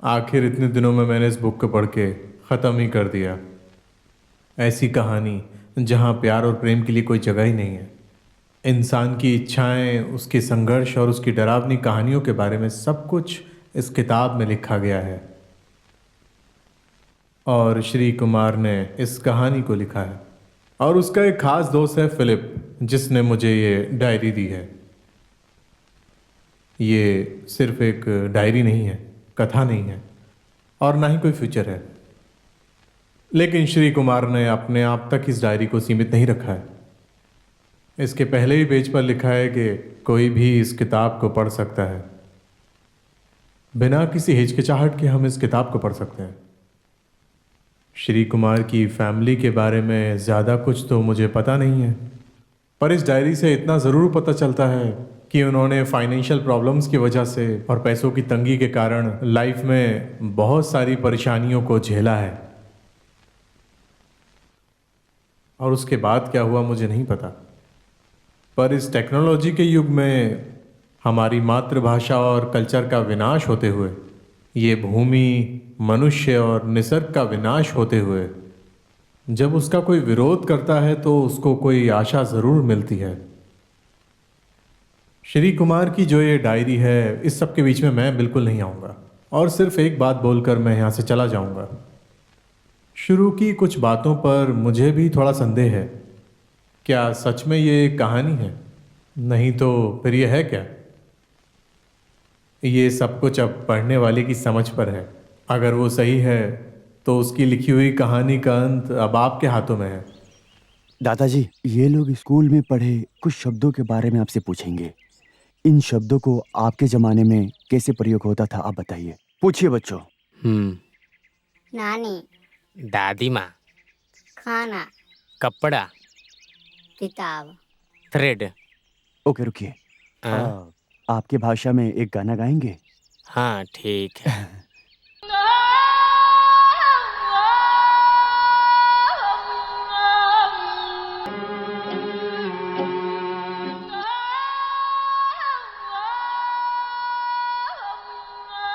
आखिर इतने दिनों में मैंने इस बुक को पढ़ के ख़त्म ही कर दिया। ऐसी कहानी जहाँ प्यार और प्रेम के लिए कोई जगह ही नहीं है। इंसान की इच्छाएं, उसके संघर्ष और उसकी डरावनी कहानियों के बारे में सब कुछ इस किताब में लिखा गया है। और श्री कुमार ने इस कहानी को लिखा है और उसका एक खास दोस्त है फिलिप, जिसने मुझे ये डायरी दी है। ये सिर्फ एक डायरी नहीं है, कथा नहीं है और ना ही कोई फ्यूचर है। लेकिन श्री कुमार ने अपने आप तक इस डायरी को सीमित नहीं रखा है। इसके पहले ही पेज पर लिखा है कि कोई भी इस किताब को पढ़ सकता है। बिना किसी हिचकिचाहट के हम इस किताब को पढ़ सकते हैं। श्री कुमार की फैमिली के बारे में ज़्यादा कुछ तो मुझे पता नहीं है, पर इस डायरी से इतना ज़रूर पता चलता है कि उन्होंने फाइनेंशियल प्रॉब्लम्स की वजह से और पैसों की तंगी के कारण लाइफ में बहुत सारी परेशानियों को झेला है। और उसके बाद क्या हुआ मुझे नहीं पता, पर इस टेक्नोलॉजी के युग में हमारी मातृभाषा और कल्चर का विनाश होते हुए, ये भूमि, मनुष्य और निसर्ग का विनाश होते हुए, जब उसका कोई विरोध करता है तो उसको कोई आशा ज़रूर मिलती है। श्री कुमार की जो ये डायरी है, इस सब के बीच में मैं बिल्कुल नहीं आऊँगा और सिर्फ एक बात बोलकर मैं यहाँ से चला जाऊँगा। शुरू की कुछ बातों पर मुझे भी थोड़ा संदेह है। क्या सच में ये एक कहानी है? नहीं तो फिर ये है क्या? ये सब कुछ अब पढ़ने वाले की समझ पर है। अगर वो सही है तो उसकी लिखी हुई कहानी का अंत अब आपके हाथों में है। दादाजी, ये लोग स्कूल में पढ़े कुछ शब्दों के बारे में आपसे पूछेंगे। इन शब्दों को आपके जमाने में कैसे प्रयोग होता था, आप बताइए। पूछिए बच्चों। नानी, दादी माँ, खाना, कपड़ा, किताब। थ्रेड। ओके, रुकिए। आपके भाषा में एक गाना गाएंगे? हाँ ठीक है।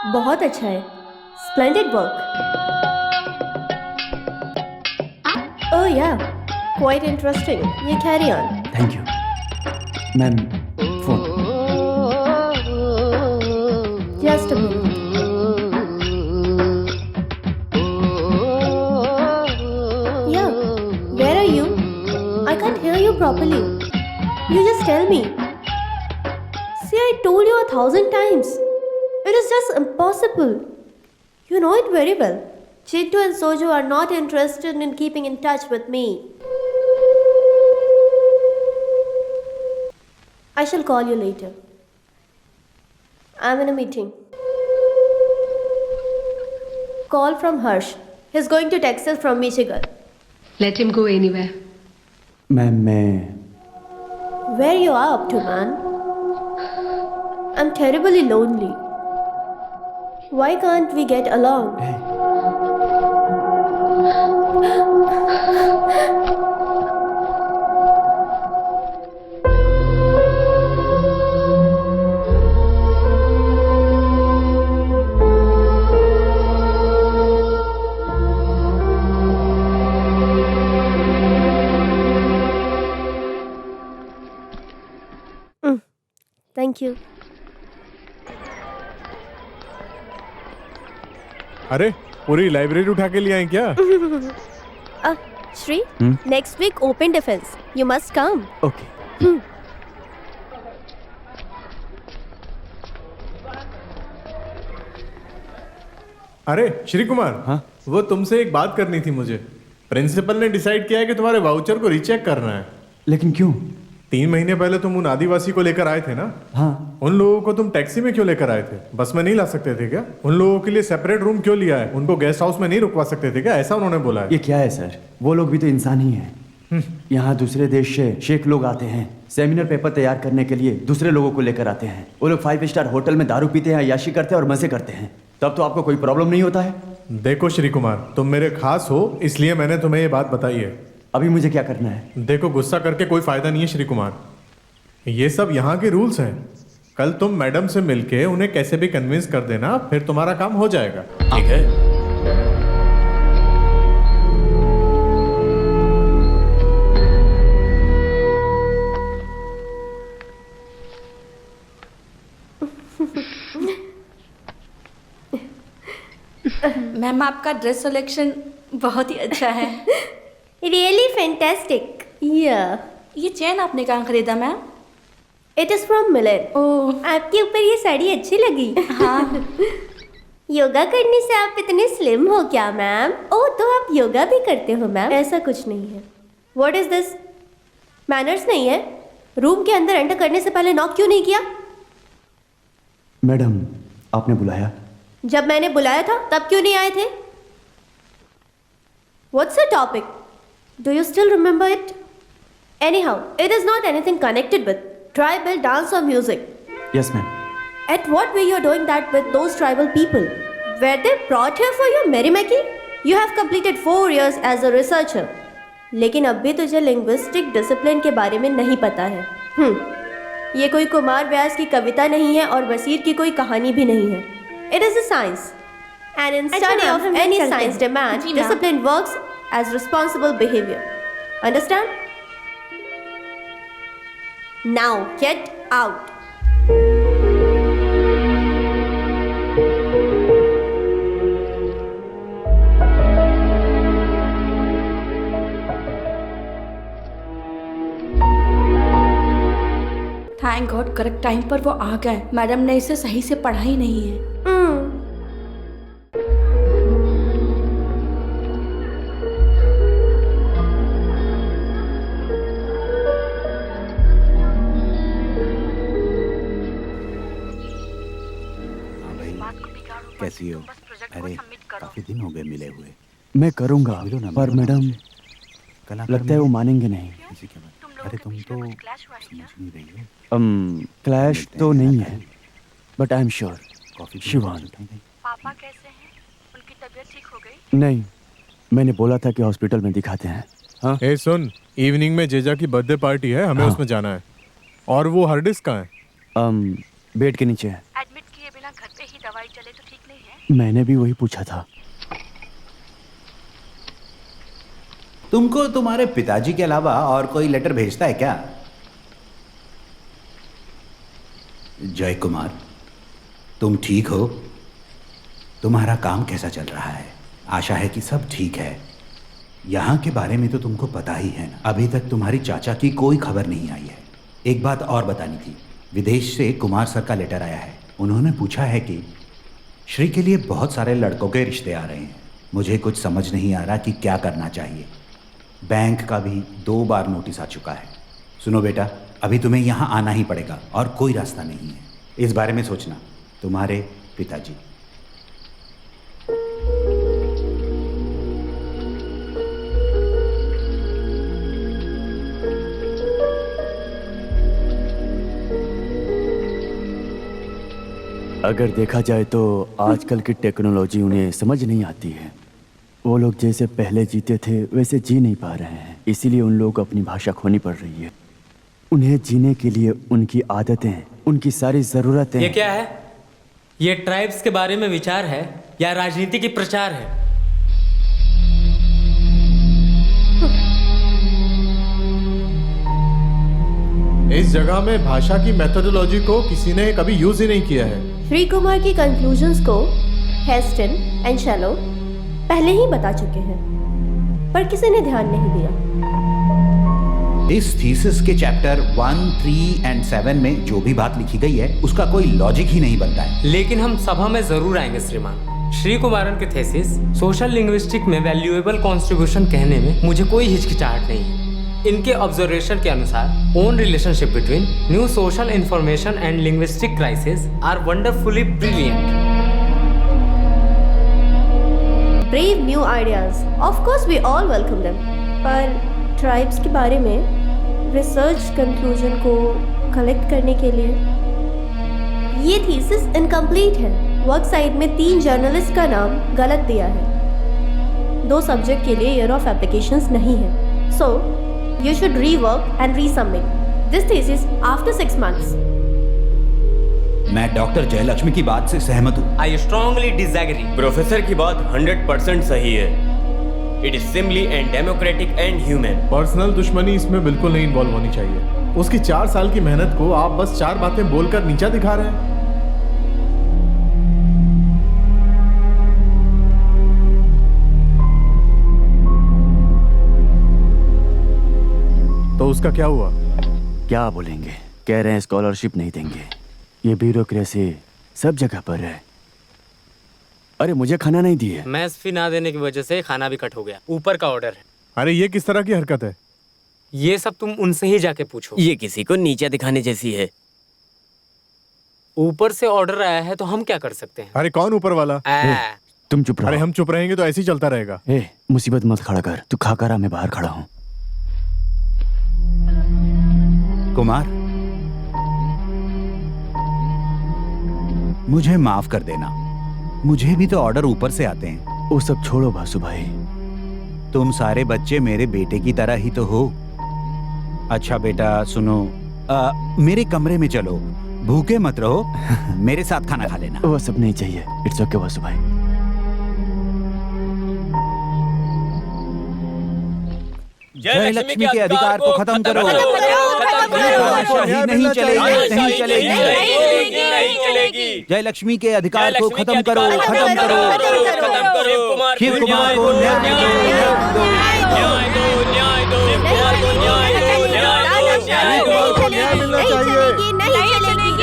बहुत अच्छा है, splendid work. Oh yeah, quite interesting. ये carry on. Thank you ma'am. Phone. Just a minute. Yeah, where are you? I can't hear you properly. You just tell me. See, I told you 1,000 times. It is just impossible. You know it very well. Chintu and Soju are not interested in keeping in touch with me. I shall call you later. I'm in a meeting. Call from Harsh. He's going to Texas from Michigan. Let him go anywhere. Ma'am, मैं Where you are up to, man? I'm terribly lonely. Why can't we get along? Thank you. अरे पूरी library उठा के ले आए क्या? Shri, next week open defense. You must come. Okay. अरे श्री कुमार, हाँ? वो तुमसे एक बात करनी थी मुझे। प्रिंसिपल ने डिसाइड किया है कि तुम्हारे वाउचर को रीचेक करना है। लेकिन क्यों? 3 महीने पहले तुम उन आदिवासी को लेकर आए थे ना? हाँ। उन लोगों को तुम टैक्सी में क्यों लेकर आए थे? बस में नहीं ला सकते थे क्या? उन लोगों के लिए सेपरेट रूम क्यों लिया है? उनको गेस्ट हाउस में नहीं रुकवा सकते थे क्या? ऐसा उन्होंने बोला है। ये क्या है सर? वो लोग भी तो इंसान ही हैं। यहाँ दूसरे देश से शेख लोग आते हैं, सेमिनार पेपर तैयार करने के लिए दूसरे लोगों को लेकर आते हैं। वो लोग 5 स्टार होटल में दारू पीते हैं, अय्याशी करते हैं और मजे करते हैं। तब तो आपको कोई प्रॉब्लम नहीं होता है। देखो श्री कुमार, तुम मेरे खास हो, इसलिए मैंने तुम्हें ये बात बताई है। अभी मुझे क्या करना है? देखो, गुस्सा करके कोई फायदा नहीं है श्री कुमार। ये सब यहाँ के रूल्स हैं। कल तुम मैडम से मिलके उन्हें कैसे भी कन्विंस कर देना, फिर तुम्हारा काम हो जाएगा। ठीक है। मैम आपका ड्रेस सिलेक्शन बहुत ही अच्छा है। Really fantastic. Yeah. ये चेन आपने कहाँ खरीदा ma'am? It is from Milan. ओह आपके ऊपर ये साड़ी अच्छी लगी। हाँ। योगा करने से आप इतने स्लिम हो क्या मैम? ओह तो आप योगा भी करते हो मैम? ऐसा कुछ नहीं है। What is this? मैनर्स नहीं है? रूम के अंदर एंटर करने से पहले नॉक क्यों नहीं किया? मैडम, आपने बुलाया? जब मैंने बुलाया था तब क्यों नहीं आए थे? What's the topic? Do you still remember it? Anyhow, it is not anything connected with tribal dance or music. Yes ma'am. At what way you're doing that with those tribal people? Were they brought here for your merrymaking? You have completed 4 years as a researcher. लेकिन अब भी तुझे linguistic discipline के बारे में नहीं पता है। ये कोई कुमार व्यास की कविता नहीं है और वसीर की कोई कहानी भी नहीं है। It is a science. And in study of any science demand, discipline works as responsible behavior. Understand? Now get out. Thank God correct time पर वो आ गए। मैडम ने इसे सही से पढ़ा ही नहीं है। कैसी हो? अरे काफी दिन हो गए मिले हुए। मैं करूँगा, पर मैडम लगता है वो मानेंगे नहीं। अरे तुम तो समझ नहीं रही हो। क्लैश तो नहीं है, but I am sure Shivan. पापा कैसे हैं? उनकी तबीयत ठीक हो गई? नहीं, मैंने बोला था कि हॉस्पिटल में दिखाते हैं। हाँ? ए सुन, इवनिंग में जेजा की बर्थडे पार्टी है, हमें उसमें जाना है। और वो हार्ड डिस्क कहाँ है? बेड के नीचे है। एडमिट किए बिना घर पे ही दवाई चले तो ठीक नहीं है? मैंने भी वही पूछा था। तुमको तुम्हारे पिताजी के अलावा और कोई लेटर भेजता है क्या? जय कुमार, तुम ठीक हो? तुम्हारा काम कैसा चल रहा है? आशा है कि सब ठीक है। यहाँ के बारे में तो तुमको पता ही है ना। अभी तक तुम्हारी चाचा की कोई खबर नहीं आई है। एक बात और बतानी थी, विदेश से कुमार सर का लेटर आया है। उन्होंने पूछा है कि श्री के लिए बहुत सारे लड़कों के रिश्ते आ रहे हैं। मुझे कुछ समझ नहीं आ रहा कि क्या करना चाहिए। बैंक का भी 2 बार नोटिस आ चुका है। सुनो बेटा, अभी तुम्हें यहाँ आना ही पड़ेगा और कोई रास्ता नहीं है। इस बारे में सोचना। तुम्हारे पिताजी। अगर देखा जाए तो आजकल की टेक्नोलॉजी उन्हें समझ नहीं आती है। वो लोग जैसे पहले जीते थे वैसे जी नहीं पा रहे हैं, इसीलिए उन लोगों को अपनी भाषा खोनी पड़ रही है। उन्हें जीने के लिए उनकी आदतें, उनकी सारी ज़रूरतें। ये क्या है? ये ट्राइब्स के बारे में विचार है या राजनीति की प्रचार है? इस जगह में भाषा की मेथोडोलॉजी को किसी ने कभी यूज ही नहीं किया है। श्री कुमार की कंक्लूजन्स को हेस्टन एंड शैलो पहले ही बता चुके हैं, पर किसी ने ध्यान नहीं दिया। इस थीसिस के चैप्टर 1, 3 एंड 7 में जो भी बात लिखी गई है उसका कोई लॉजिक ही नहीं बनता है। लेकिन हम सभा में जरूर आएंगे श्रीमान। श्री कुमारन के थेसिस सोशल लिंग्विस्टिक में वैल्यूएबल कॉन्ट्रीब्यूशन कहने में मुझे कोई हिचकिचाहट नहीं है। इनके ऑब्जर्वेशन के अनुसार on relationship between new social information and linguistic crisis are wonderfully brilliant. Brave new ideas. Of course we all welcome them. पर ट्राइब्स के बारे में रिसर्च कंक्लूजन को कलेक्ट करने के लिए ये थीसिस इनकम्प्लीट है। वर्क साइट में 3 जर्नलिस्ट का नाम गलत दिया है। 2 सब्जेक्ट के लिए ईयर ऑफ एप्लीकेशंस नहीं है। So you should rework and resubmit this thesis after 6 months. मैं डॉक्टर जयलक्ष्मी की बात से सहमत हूँ। I strongly disagree. प्रोफेसर की बात 100% सही है। It is simply and democratic and human. Personal दुश्मनी इसमें बिल्कुल नहीं इन्वॉल्व होनी चाहिए। उसकी 4 साल की मेहनत को आप बस 4 बातें बोलकर नीचा दिखा रहे हैं। तो उसका क्या हुआ? क्या बोलेंगे, कह रहे हैं स्कॉलरशिप नहीं देंगे। ये ब्यूरोक्रेसी सब जगह पर है। अरे मुझे खाना नहीं दिए। मैस फी ना देने की वजह से खाना भी कट हो गया। ऊपर का ऑर्डर है। अरे ये किस तरह की हरकत है? ये सब तुम उनसे ही जाके पूछो। ये किसी को नीचा दिखाने जैसी है। ऊपर से ऑर्डर आया है तो हम क्या कर सकते हैं? अरे कौन ऊपर वाला? तुम चुप रहो। अरे हम चुप रहेंगे तो ऐसे ही चलता रहेगा। मुसीबत मत खड़ा कर। तू खाकर आ, मैं बाहर खड़ा हूँ। कुमार, मुझे माफ कर देना। मुझे भी तो ऑर्डर ऊपर से आते हैं। वो सब छोड़ो बासु भाई। तुम सारे बच्चे मेरे बेटे की तरह ही तो हो। अच्छा बेटा सुनो, मेरे कमरे में चलो, भूखे मत रहो। मेरे साथ खाना खा लेना। वो सब नहीं चाहिए। इट्स ओके बासु भाई। जयलक्ष्मी के अधिकार को खत्म करो। नहीं चलेगी, नहीं चलेगी। जयलक्ष्मी के अधिकार को खत्म करो, खत्म करो। शिव कुमार को न्याय दो।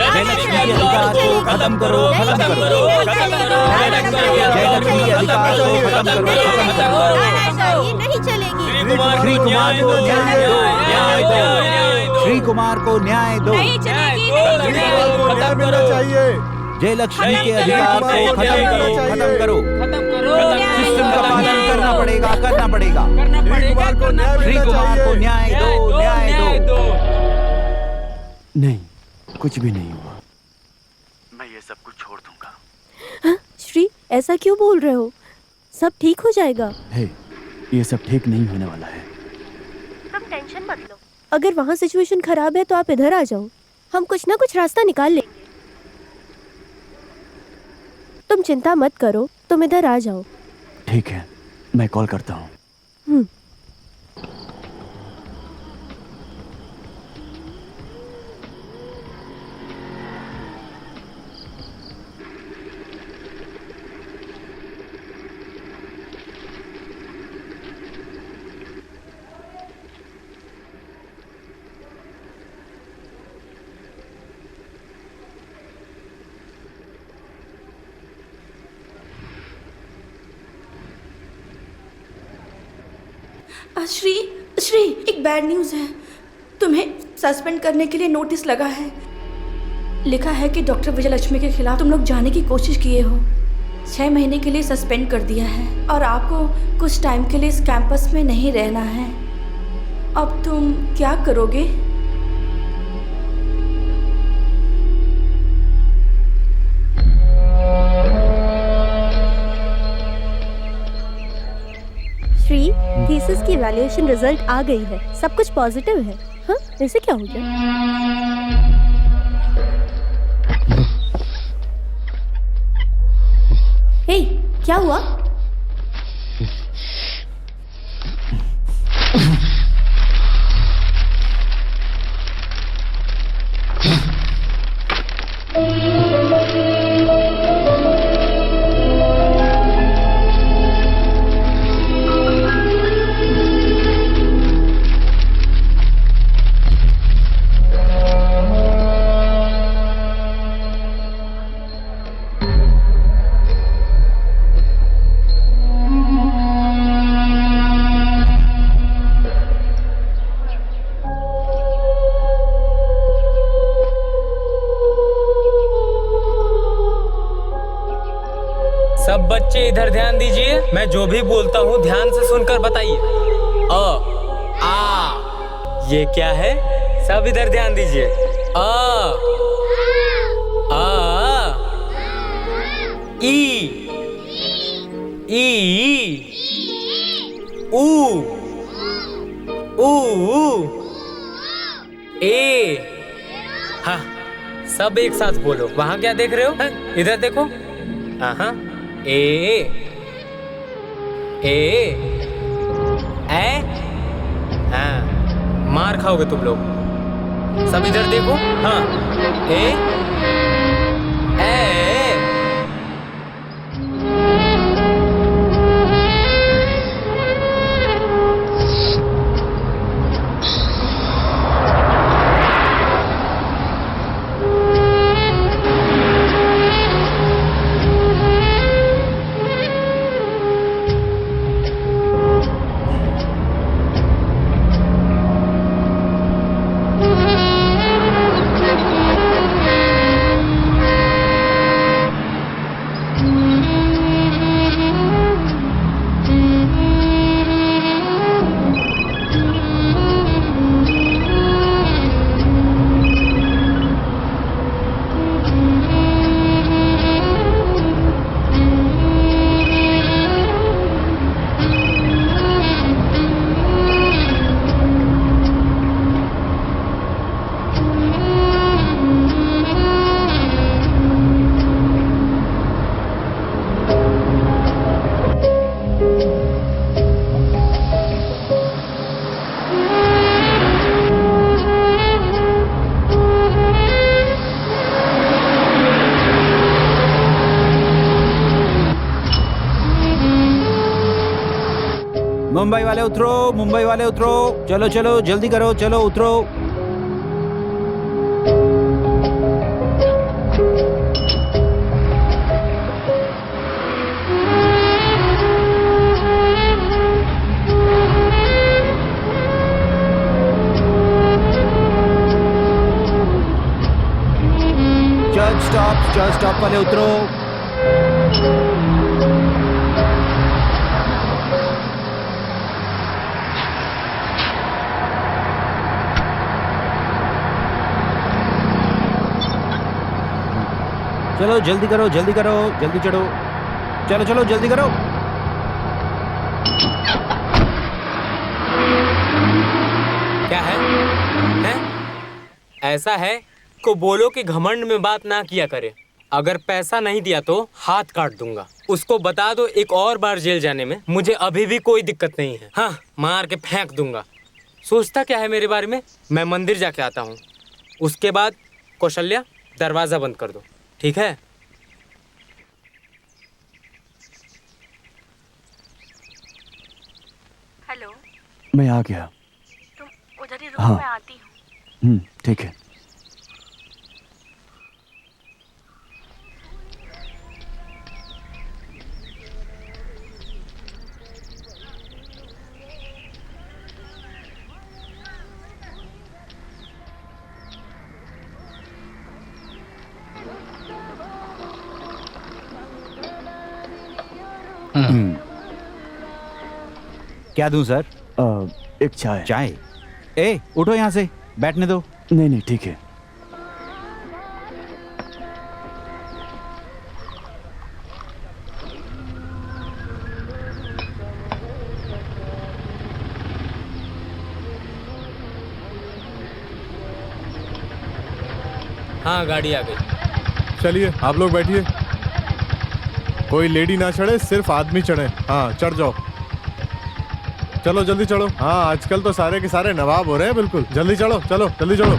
जयलक्ष्मी के अधिकार को खत्म करो, खत्म करो। जयलक्ष्मी के अधिकार को खत्म करो, खत्म करो। नहीं चलेगी। श्री कुमार को न्याय दो, न्याय दो। श्री कुमार को न्याय दो। जयलक्ष्मी के अधिकार को खत्म करो, खत्म करो। सिस्टम का पालन करना पड़ेगा, करना पड़ेगा। श्री कुमार को न्याय दो, न्याय दो। नहीं, कुछ भी नहीं हुआ। मैं ये सब कुछ छोड़ दूंगा। हाँ, श्री ऐसा क्यों बोल रहे हो? सब ठीक हो जाएगा। ये सब ठीक नहीं होने वाला है। तुम टेंशन मत लो। अगर वहाँ सिचुएशन खराब है तो आप इधर आ जाओ, हम कुछ ना कुछ रास्ता निकाल लेंगे। तुम चिंता मत करो, तुम इधर आ जाओ। ठीक है, मैं कॉल करता हूँ। श्री, श्री एक बैड न्यूज़ है। तुम्हें सस्पेंड करने के लिए नोटिस लगा है। लिखा है कि डॉक्टर विजयलक्ष्मी के खिलाफ तुम लोग जाने की कोशिश किए हो। 6 महीने के लिए सस्पेंड कर दिया है और आपको कुछ टाइम के लिए इस कैंपस में नहीं रहना है। अब तुम क्या करोगे? श्री, थीसिस की वैल्यूएशन रिजल्ट आ गई है। सब कुछ पॉजिटिव है। हाँ, ऐसे क्या हो गया? हे, क्या हुआ? सब बच्चे इधर ध्यान दीजिए। मैं जो भी बोलता हूँ ध्यान से सुनकर बताइए। आ, ये क्या है? सब इधर ध्यान दीजिए। आ, ई, ऊ, ए, हा, सब एक साथ बोलो। वहां क्या देख रहे हो? हैं? इधर देखो। हाँ, ए हाँ, मार खाओगे तुम लोग। सब इधर देखो। हाँ, ए मुंबई वाले उतरो, मुंबई वाले उतरो, चलो चलो जल्दी करो, चलो उतरो। चर्च स्टॉप वाले उतरो। चलो जल्दी करो, जल्दी करो, जल्दी चढ़ो, चलो चलो जल्दी करो। क्या है? ऐसा है को बोलो कि घमंड में बात ना किया करे। अगर पैसा नहीं दिया तो हाथ काट दूंगा। उसको बता दो एक और बार जेल जाने में मुझे अभी भी कोई दिक्कत नहीं है। हाँ, मार के फेंक दूंगा। सोचता क्या है मेरे बारे में? मैं मंदिर जाके आता हूँ, उसके बाद कौशल्या दरवाजा बंद कर दो, ठीक है? हेलो, मैं आ गया। तुम उधर ही रुको, मैं आती हूँ। ठीक है। क्या दूं सर? एक चाय। चाय? ए उठो यहाँ से, बैठने दो। नहीं नहीं ठीक है। हाँ, गाड़ी आ गई। चलिए आप लोग बैठिए। कोई लेडी ना चढ़े, सिर्फ आदमी चढ़े। हाँ चढ़ जाओ, चलो जल्दी चढ़ो। हाँ आजकल तो सारे के सारे नवाब हो रहे हैं, बिल्कुल। जल्दी चढ़ो, चलो जल्दी चढ़ो।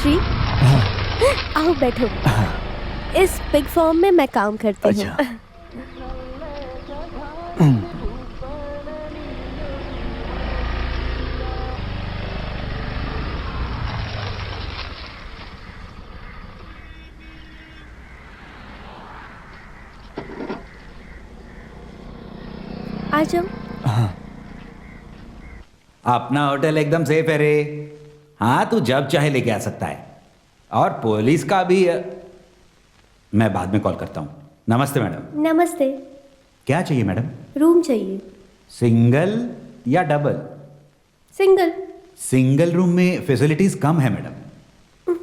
श्री, आओ बैठो। इस बिग फॉर्म में मैं काम करती हूँ। आ जाओ। अपना होटल एकदम सेफ है रे। हाँ तू जब चाहे लेके आ सकता है। और पुलिस का भी मैं बाद में कॉल करता हूँ। नमस्ते मैडम। नमस्ते। क्या चाहिए मैडम? रूम चाहिए। सिंगल या डबल? सिंगल। सिंगल रूम में फैसिलिटीज कम है मैडम।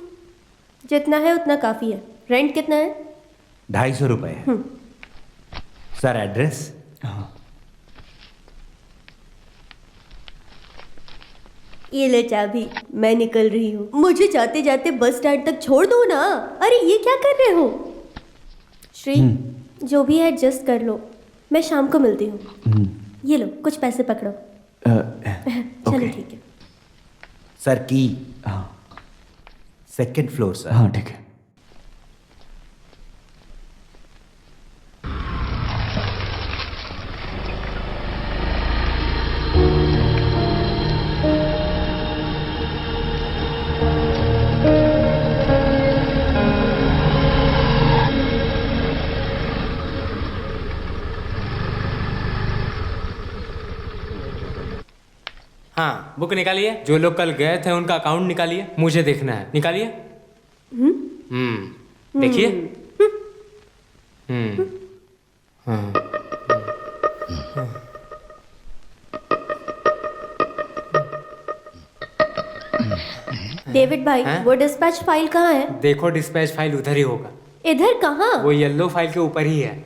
जितना है उतना काफी है। रेंट कितना है? 250 रुपए है। Sir address? ये ले चाबी, मैं निकल रही हूँ। मुझे जाते जाते बस स्टैंड तक छोड़ दो ना। अरे ये क्या कर रहे हो? श्री, जो भी है एडजस्ट कर लो, मैं शाम को मिलती हूँ। ये लो कुछ पैसे पकड़ो। चलो ठीक है। सर की? Second floor sir. हाँ ठीक है। हाँ, बुक निकालिए। जो लोग कल गए थे उनका अकाउंट निकालिए, मुझे देखना है। निकालिए। देखिए। हाँ। डेविड भाई, हैं? वो डिस्पैच फाइल कहाँ है? देखो, डिस्पैच फाइल उधर ही होगा। इधर कहाँ? वो येलो फाइल के ऊपर ही है।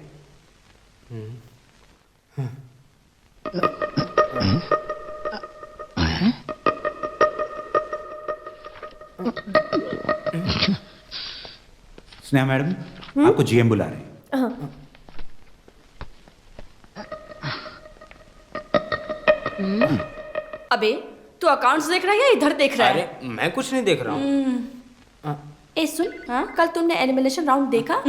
स्नेहा मैडम, आपको जीएम बुला रहे हैं। हाँ। अबे तू अकाउंट्स देख रहा है या इधर देख रहा है? अरे मैं कुछ नहीं देख रहा हूँ। ए सुन, हाँ कल तुमने एनिमेशन राउंड देखा?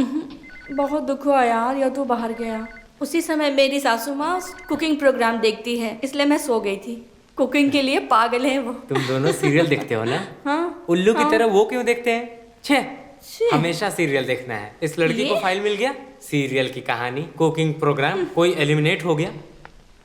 बहुत दुख हुआ यार, या तू बाहर गया। उसी समय मेरी सासू माँ कुकिंग प्रोग्राम देखती है, इसलिए मैं सो गई थी। कुकिंग के लिए पागल है वो। तुम दोनों सीरियल देखते हो ना? हाँ। उल्लू की हाँ। तरह वो क्यों देखते हैं? छे, छे। हमेशा सीरियल देखना है। इस लड़की को ये? फाइल मिल गया, सीरियल की कहानी, कुकिंग प्रोग्राम, कोई एलिमिनेट हो गया।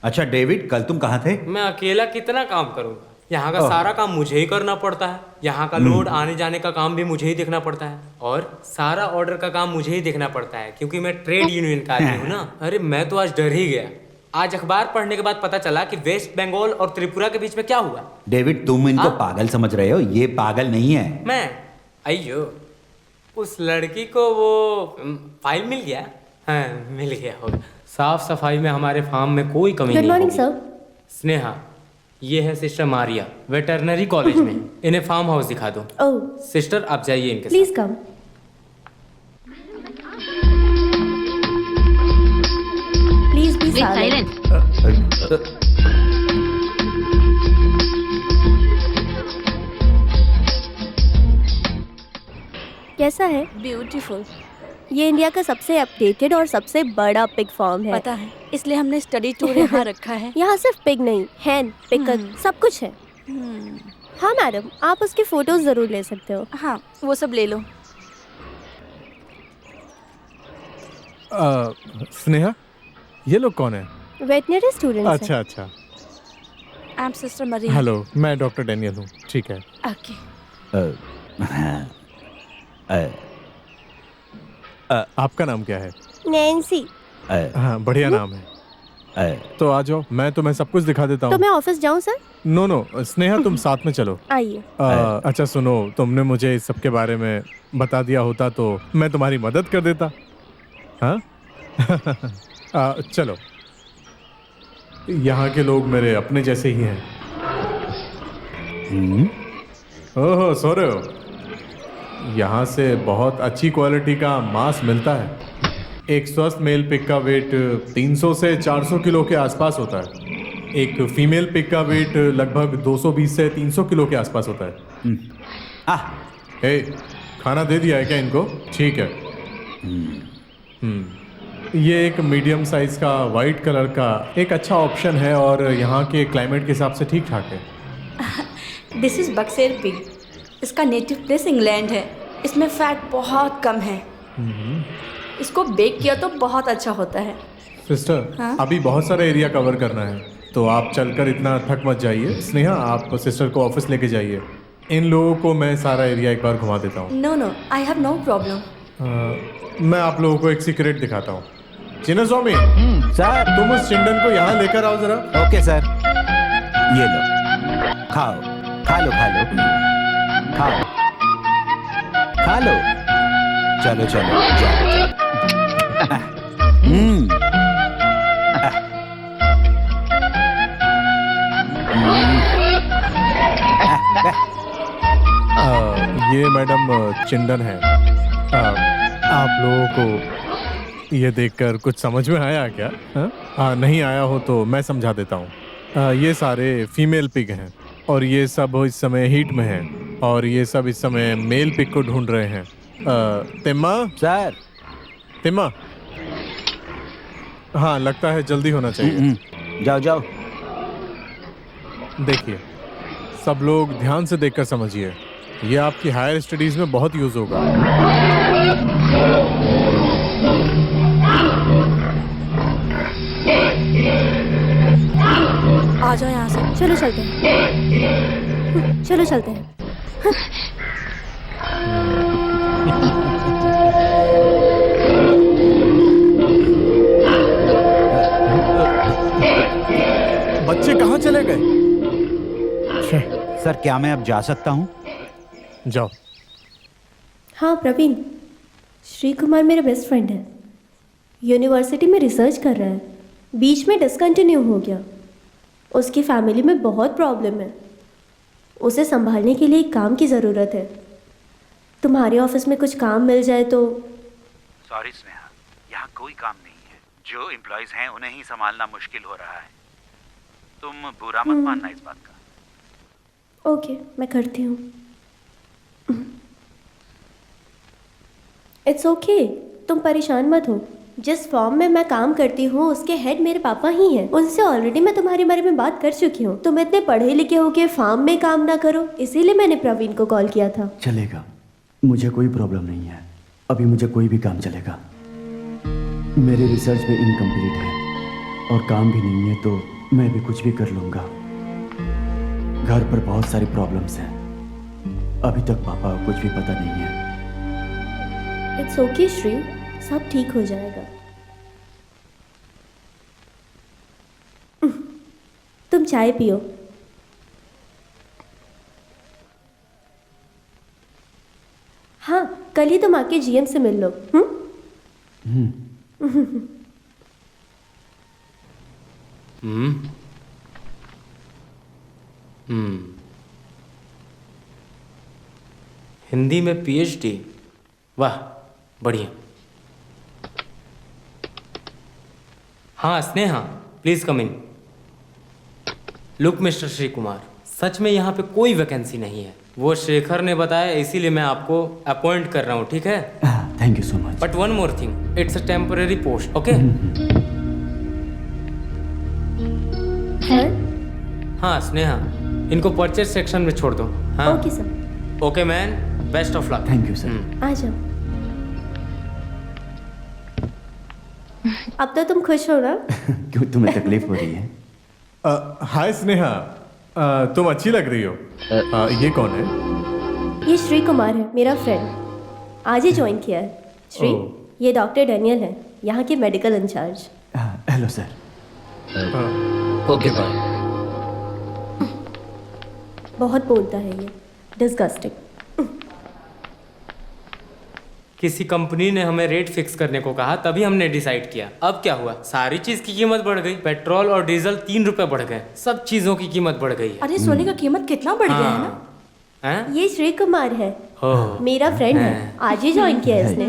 अच्छा डेविड, कल तुम कहाँ थे? मैं अकेला कितना काम करूंगा? यहाँ का सारा काम मुझे ही करना पड़ता है। यहाँ का लोड आने जाने का काम भी मुझे ही देखना पड़ता है, और सारा ऑर्डर का काम मुझे ही देखना पड़ता है, क्योंकि मैं ट्रेड यूनियन का आदमी हूँ ना। अरे मैं तो आज डर ही गया। आज अखबार पढ़ने के बाद पता चला कि वेस्ट बंगाल और त्रिपुरा के बीच में क्या हुआ। डेविड, तुम इनको पागल समझ रहे हो, ये पागल नहीं है। मैं अयो, उस लड़की को वो फाइल मिल गया। हाँ, मिल गया होगा। साफ सफाई में हमारे फार्म में कोई कमी गुड नहीं मॉर्निंग होगी। सर। स्नेहा, ये है सिस्टर मारिया, वेटरनरी कॉलेज में। इन्हें फार्म हाउस दिखा दो। ओह, सिस्टर आप जाइए इनके please come. Please be silent. कैसा है? ब्यूटीफुल। ये इंडिया का सबसे अपडेटेड और सबसे बड़ा पिग फार्म है। पता है, इसलिए हमने स्टडी टूर यहाँ रखा है। यहाँ सिर्फ पिग नहीं, हैन, पिकन, सब कुछ है। हाँ मैडम, आप उसकी फोटोज जरूर ले सकते हो। हाँ, वो सब ले लो। स्नेहा, ये लोग कौन है? Veterinary students. अच्छा अच्छा। आई एम सिस्टर मरी। हेलो, मैं डॉक्टर डैनियल हूँ। ठीक है। ओके। आपका नाम क्या है? नैन्सी। हाँ, बढ़िया नाम है। तो आ जाओ, मैं तुम्हें सब कुछ दिखा देता तो हूँ। मैं ऑफिस जाऊँ सर? नो नो स्नेहा, तुम साथ में चलो। आइए। अच्छा सुनो, तुमने मुझे इस सब के बारे में बता दिया होता तो मैं तुम्हारी मदद कर देता। हाँ चलो, यहाँ के लोग मेरे अपने जैसे ही हैं। ओहो, सो रहे हो? यहाँ से बहुत अच्छी क्वालिटी का मांस मिलता है। एक स्वस्थ मेल पिग का वेट 300 से 400 किलो के आसपास होता है। एक फीमेल पिग का वेट लगभग 220 से 300 किलो के आसपास होता है। हे, खाना दे दिया है क्या इनको? ठीक है। ये एक मीडियम साइज का वाइट कलर का एक अच्छा ऑप्शन है, और यहाँ के क्लाइमेट के हिसाब से ठीक ठाक है। This is Berkshire pig. इसका नेटिव प्लेस इंग्लैंड है। इसमें फैट बहुत कम है। इसको बेक किया तो बहुत अच्छा होता है। सिस्टर, हाँ? अभी बहुत सारा एरिया कवर करना है, तो आप चलकर इतना थक मत जाइए। स्नेहा, आप सिस्टर को ऑफिस लेके जाइए। इन लोगों को मैं सारा एरिया एक बार घुमा देता हूँ। No no, I have no problem. मैं आप लोगों को एक सीक्रेट दिखाता हूँ। चिन्नस्वामी, सर। तुम उस चिंडन को यहाँ लेकर आओ जरा। Okay sir. ये लो, खाओ खा लो खा लो, खाओ, खा लो, चलो चलो जाओ। ये मैडम चिंदन है। आप लोगों को ये देखकर कुछ समझ में आया क्या? नहीं आया हो तो मैं समझा देता हूँ। ये सारे फीमेल पिग हैं और ये सब इस समय हीट में हैं और ये सब इस समय मेल पिग को ढूंढ रहे हैं। तिम्मा सर। तिम्मा, हाँ लगता है जल्दी होना चाहिए। जाओ जाओ। देखिए, सब लोग ध्यान से देखकर समझिए, ये आपकी हायर स्टडीज में बहुत यूज होगा। आ जाओ यहाँ से। चलो चलते हैं, चलो चलते हैं। बच्चे कहाँ चले गए? सर क्या मैं अब जा सकता हूँ? जाओ। हाँ प्रवीण, श्री कुमार मेरा बेस्ट फ्रेंड है। यूनिवर्सिटी में रिसर्च कर रहा है, बीच में डिसकंटिन्यू हो गया। उसकी फैमिली में बहुत प्रॉब्लम है, उसे संभालने के लिए एक काम की ज़रूरत है। तुम्हारे ऑफिस में कुछ काम मिल जाए तो। सॉरी स्नेहा, यहाँ कोई काम नहीं है। जो एम्प्लॉयज हैं उन्हें ही संभालना मुश्किल हो रहा है। तुम बुरा मत मानना इस बात का। ओके, मैं करती हूँ। इट्स ओके, तुम परेशान मत हो। जिस फॉर्म में मैं काम करती हूँ उसके हेड मेरे पापा ही हैं। उनसे ऑलरेडी मैं तुम्हारे बारे में बात कर चुकी हूँ। तुम इतने पढ़े लिखे हो के फार्म में काम ना करो, इसीलिए मैंने प्रवीण को कॉल किया था। चलेगा, मुझे कोई प्रॉब्लम नहीं है। अभी मुझे कोई भी काम चलेगा। मेरे रिसर्च में इनकम्प्लीट है और काम भी नहीं है, तो मैं भी कुछ भी कर लूँगा। घर पर बहुत सारी प्रॉब्लम्स हैं, अभी तक पापा को कुछ भी पता नहीं है। इट्स ओके श्री, सब ठीक हो जाएगा। तुम चाय पियो। हाँ, कल ही तुम आके जीएम से मिल लो। हिंदी में पीएचडी, वाह बढ़िया। हाँ Sneha, please come in. Look mister Shri Kumar, सच में यहाँ पे कोई वैकेंसी नहीं है। वो शेखर ने बताया, इसीलिए मैं आपको अपॉइंट कर रहा हूँ, ठीक है? Thank you so much. But one more thing, it's a temporary post, okay? हाँ स्नेहा, इनको परचेज सेक्शन में छोड़ दो। हाँ okay sir. Okay man, best of luck. Thank you sir. आ जाओ। अब तो तुम खुश हो ना? क्यों, तुम्हें तकलीफ हो रही है? हाय स्नेहा, तुम अच्छी लग रही हो। ये कौन है? ये श्री कुमार है, मेरा फ्रेंड। आज ही ज्वाइन किया है। श्री, ये डॉक्टर डैनियल है, यहाँ के medical incharge. Hello sir. Okay bye. बहुत बोलता है ये, डिस्गस्टिंग। किसी कंपनी ने हमें रेट फिक्स करने को कहा, तभी हमने डिसाइड किया। अब क्या हुआ, सारी चीज की कीमत बढ़ गई। पेट्रोल और डीजल 3 रुपए बढ़ गए, सब चीजों की कीमत बढ़ गई है। अरे सोने का कीमत कितना बढ़ गया है ना? हैं? ये श्री कुमार है, ओह, मेरा फ्रेंड है। आज ही ज्वाइन किया है इसने।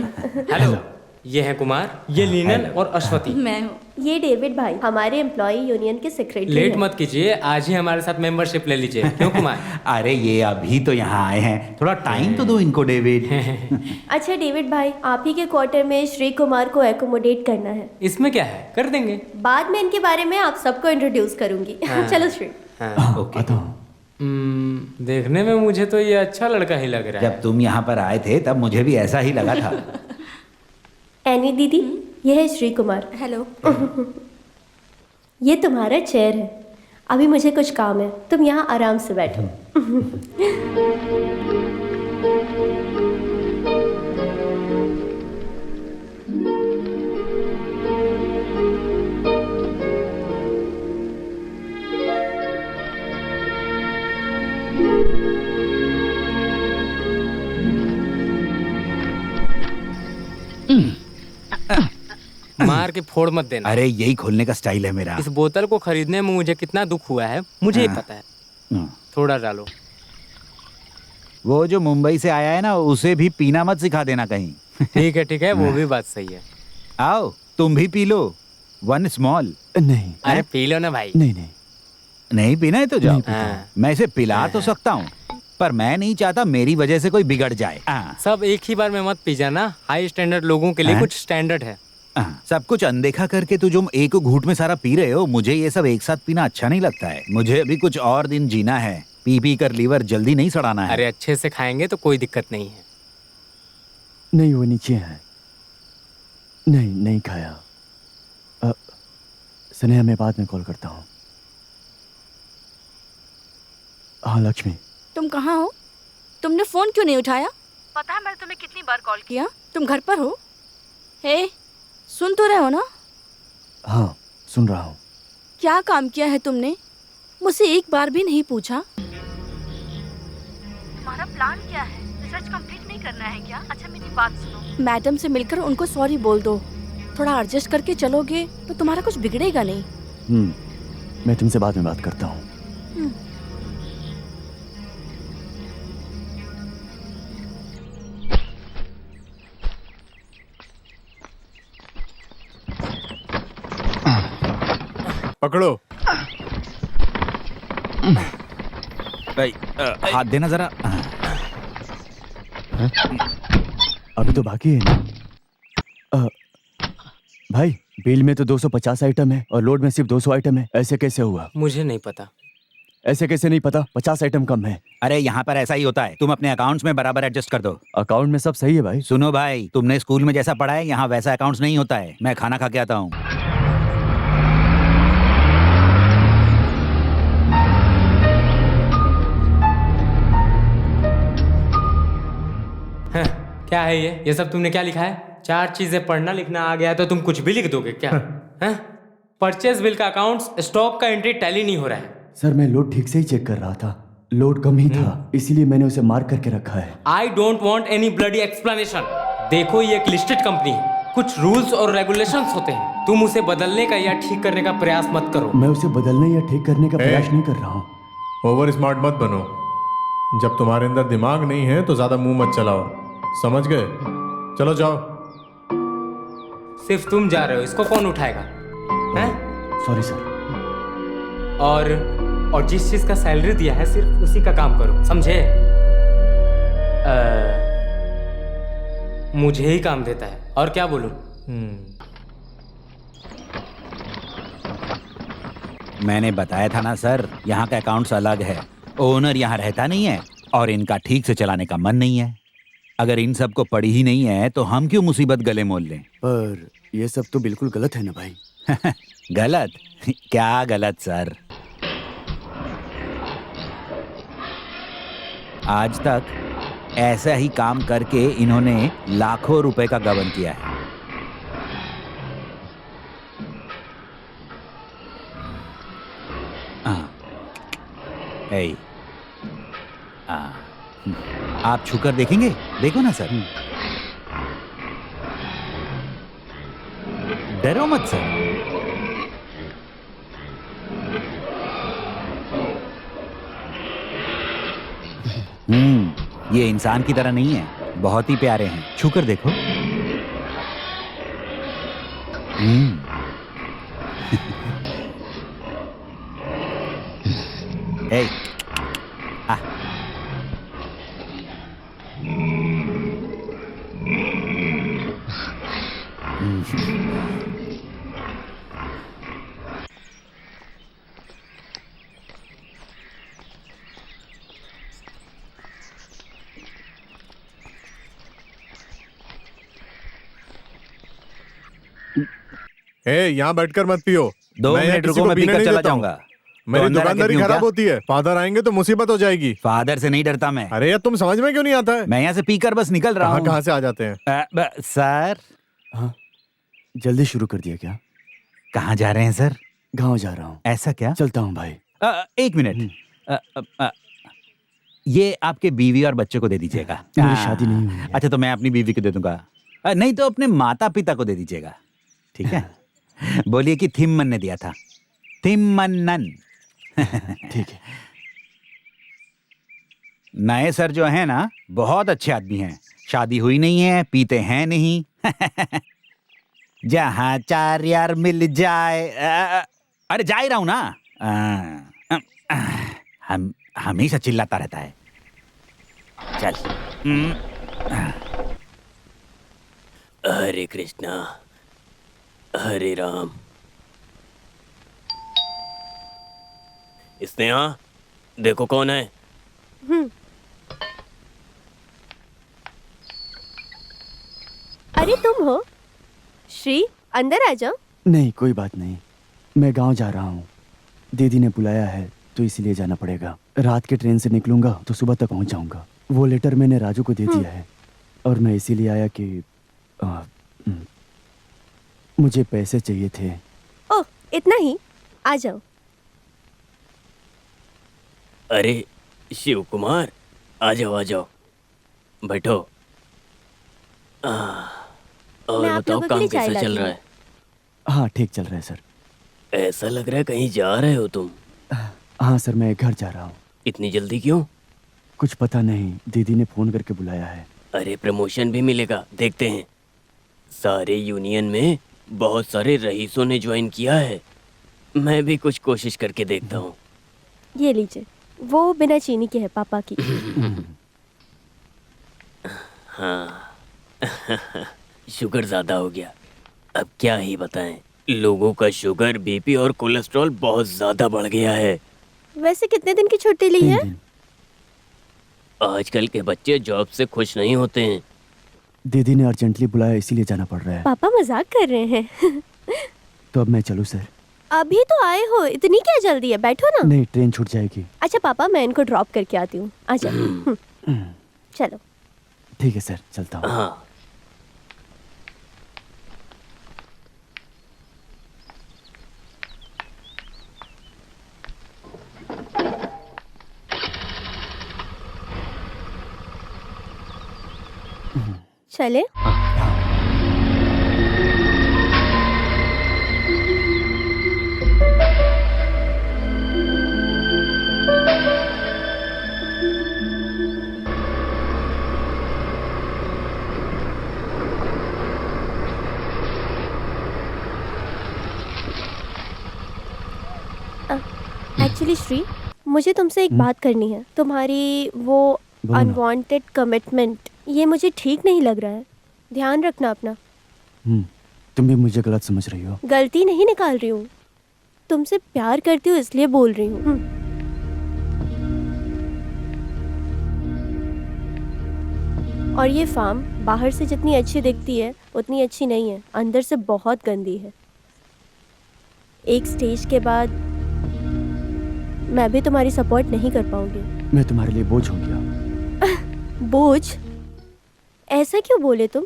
हेलो, ये है कुमार, ये लीनन और अश्वती। मैं हूँ। ये डेविड भाई, हमारे एम्प्लॉय यूनियन के सेक्रेटरी लेट हैं। मत कीजिए, आज ही हमारे साथ मेंबरशिप ले लीजिए। क्यों कुमार? अरे ये अभी तो यहाँ आए हैं, थोड़ा टाइम तो दो इनको डेविड। अच्छा डेविड भाई, आप ही के क्वार्टर में श्री कुमार को एकोमोडेट करना है। इसमें क्या है, कर देंगे। बाद में इनके बारे में आप सबको इंट्रोड्यूस करूंगी। चलो श्री। ओके। देखने में मुझे तो ये अच्छा लड़का ही लग रहा है। जब तुम यहाँ पर आए थे तब मुझे भी ऐसा ही लगा था। एनी दीदी, ये है श्री कुमार। हेलो। ये तुम्हारा चेयर है। अभी मुझे कुछ काम है, तुम यहाँ आराम से बैठो। मार के फोड़ मत देना। अरे यही खोलने का स्टाइल है मेरा। इस बोतल को खरीदने में मुझे कितना दुख हुआ है मुझे ही पता है। थोड़ा डालो। वो जो मुंबई से आया है ना, उसे भी पीना मत सिखा देना कहीं। ठीक है, वो भी बात सही है। आओ तुम भी पी लो, 1 स्मॉल। नहीं अरे पी लो ना भाई। नहीं पीना है तो जाओ। हाँ। मैं इसे पिला तो सकता हूँ, पर मैं नहीं चाहता मेरी वजह से कोई बिगड़ जाए। सब एक ही बार में मत पी जाना। हाई स्टैंडर्ड लोगों के लिए कुछ स्टैंडर्ड है। सब कुछ अनदेखा करके तो जो एक घूंट में सारा पी रहे हो, मुझे ये सब एक साथ पीना अच्छा नहीं लगता है। मुझे अभी कुछ और दिन जीना है, पी पी कर लीवर जल्दी नहीं सड़ाना है। अरे अच्छे से खाएंगे तो कोई दिक्कत नहीं है। नहीं, वो नीचे है। नहीं खाया। स्नेहा, मैं बाद में कॉल करता हूँ। हाँ लक्ष्मी। तुम कहाँ हो? तुमने फोन क्यों नहीं उठाया? पता है मैंने तुम्हें कितनी बार कॉल किया। तुम घर पर हो? हे, सुन तो रहे हो ना? हाँ सुन रहा हूँ। क्या काम किया है तुमने? मुझसे एक बार भी नहीं पूछा। तुम्हारा प्लान क्या है? रिसर्च कंप्लीट नहीं करना है क्या? अच्छा मेरी बात सुनो, मैडम से मिलकर उनको सॉरी बोल दो। थोड़ा एडजस्ट करके चलोगे तो तुम्हारा कुछ बिगड़ेगा नहीं। मैं तुमसे बाद में बात करता हूँ। पकड़ो। भाई हाथ देना जरा। अभी तो बाकी है ना। भाई बिल में तो 250 आइटम है और लोड में सिर्फ 200 आइटम है। ऐसे कैसे हुआ? मुझे नहीं पता। ऐसे कैसे नहीं पता? 50 आइटम कम है। अरे यहाँ पर ऐसा ही होता है, तुम अपने अकाउंट्स में बराबर एडजस्ट कर दो। अकाउंट में सब सही है भाई। सुनो भाई, तुमने स्कूल में जैसा पढ़ा है, यहाँ वैसा अकाउंट्स नहीं होता है। मैं खाना खा के आता हूँ। क्या है ये सब तुमने क्या लिखा है? 4 चीजें पढ़ना लिखना आ गया तो तुम कुछ भी लिख दोगे क्या? परचेज बिल का अकाउंट्स, स्टॉक का एंट्री टैली नहीं हो रहा है। सर मैं लोड ठीक से ही चेक कर रहा था, लोड कम ही था, इसीलिए मैंने उसे मार्क करके रखा है। I don't want any bloody explanation. देखो ये एक लिस्टेड कंपनी है, कुछ रूल्स और रेगुलेशंस होते हैं। तुम उसे बदलने का या ठीक करने का प्रयास मत करो। मैं उसे बदलने या ठीक करने का प्रयास नहीं कर रहा हूँ। ओवर स्मार्ट मत बनो। जब तुम्हारे अंदर दिमाग नहीं है तो ज्यादा मुंह मत चलाओ, समझ गए? चलो जाओ। सिर्फ तुम जा रहे हो, इसको कौन उठाएगा? हैं? Sorry sir. और जिस चीज का सैलरी दिया है सिर्फ उसी का काम करो, समझे? मुझे ही काम देता है, और क्या बोलूं? मैंने बताया था ना सर, यहाँ का अकाउंट्स अलग है। ओनर यहाँ रहता नहीं है और इनका ठीक से चलाने का मन नहीं है। अगर इन सब को पड़ी ही नहीं है तो हम क्यों मुसीबत गले मोल लें? पर ये सब तो बिल्कुल गलत है ना भाई। गलत? क्या गलत सर? आज तक ऐसा ही काम करके इन्होंने लाखों रुपए का गबन किया है। आप छूकर देखेंगे? देखो ना सर। डरो मत सर। ये इंसान की तरह नहीं है, बहुत ही प्यारे हैं। छूकर देखो। Hey. यहाँ बैठकर मत पियो। 2 मिनट रुको, मैं पीकर चला जाऊंगा। मेरी तो अंदर आके दुकानदारी पीऊं खराब क्या? होती है, फादर आएंगे तो मुसीबत हो जाएगी। फादर से नहीं डरता मैं। अरे यार तुम समझ में क्यों नहीं आता है? मैं यहाँ से पीकर बस निकल रहा हूँ। कहाँ से आ जाते हैं? सर। हाँ जल्दी शुरू कर दिया क्या? कहाँ जा रहे हैं सर? गांव जा रहा हूँ। ऐसा क्या? चलता हूँ भाई। 1 मिनट। ये आपके बीवी और बच्चे को दे दीजिएगा। मेरी शादी नहीं हुई है। अच्छा तो मैं अपनी बीवी को दे दूंगा। नहीं तो अपने माता पिता को दे दीजिएगा, ठीक है? बोलिए कि थिम्मन ने दिया था, थिम्मन्नन। ठीक है। नए सर जो है ना, बहुत अच्छे आदमी हैं, शादी हुई नहीं है, पीते हैं नहीं। जहाँ चार यार मिल जाए, अरे जा ही रहा हूं ना। हम हमेशा चिल्लाता रहता है। चल। हरे कृष्णा हरे राम। स्नेहा, देखो कौन है। अरे तुम हो श्री, अंदर आ जाओ। नहीं, कोई बात नहीं, मैं गांव जा रहा हूँ। दीदी ने बुलाया है तो इसलिए जाना पड़ेगा। रात के ट्रेन से निकलूंगा तो सुबह तक पहुंच जाऊंगा। वो लेटर मैंने राजू को दे दिया है और मैं इसीलिए आया कि मुझे पैसे चाहिए थे। ओह, इतना ही? आ जाओ। अरे शिव कुमार, आ जाओ, बैठो। और मैं आप बताओ लोगों के काम लिए चाय कैसा लाती चल रहा हूँ। है? हाँ, ठीक चल रहा है सर। ऐसा लग रहा है कहीं जा रहे हो तुम। हाँ सर, मैं घर जा रहा हूँ। इतनी जल्दी क्यों? कुछ पता नहीं, दीदी ने फोन करके बुलाया है। अरे प्रमोशन भी मिलेगा, देखते हैं। सारे यूनियन में बहुत सारे रईसों ने ज्वाइन किया है। मैं भी कुछ कोशिश करके देखता हूँ। ये लीजिए, वो बिना चीनी के है, पापा की। हाँ। शुगर ज्यादा हो गया। अब क्या ही बताएं, लोगों का शुगर, बीपी और कोलेस्ट्रॉल बहुत ज्यादा बढ़ गया है। वैसे कितने दिन की छुट्टी ली 3 है? दिन। आजकल के बच्चे जॉब से खुश नहीं होते हैं। दीदी ने अर्जेंटली बुलाया, इसीलिए जाना पड़ रहा है। पापा मजाक कर रहे हैं। तो अब मैं चलूँ सर? अभी तो आए हो, इतनी क्या जल्दी है? बैठो ना। नहीं, ट्रेन छूट जाएगी। अच्छा पापा, मैं इनको ड्रॉप करके आती हूँ। आ जाओ। चलो। ठीक है सर, चलता हूँ। हाँ। चले। एक्चुअली श्री, मुझे तुमसे एक बात करनी है। तुम्हारी वो बोलो ना। अनवांटेड कमिटमेंट, ये मुझे ठीक नहीं लग रहा है। ध्यान रखना अपना। तुम भी मुझे गलत समझ रही हो। गलती नहीं निकाल रही हूँ, तुमसे प्यार करती हूँ इसलिए बोल रही हूँ। और ये फार्म बाहर से जितनी अच्छी दिखती है उतनी अच्छी नहीं है, अंदर से बहुत गंदी है। एक स्टेज के बाद मैं भी तुम्हारी सपोर्ट नहीं कर पाऊंगी। मैं तुम्हारे लिए बोझ हो गया। बोझ? ऐसा क्यों बोले तुम?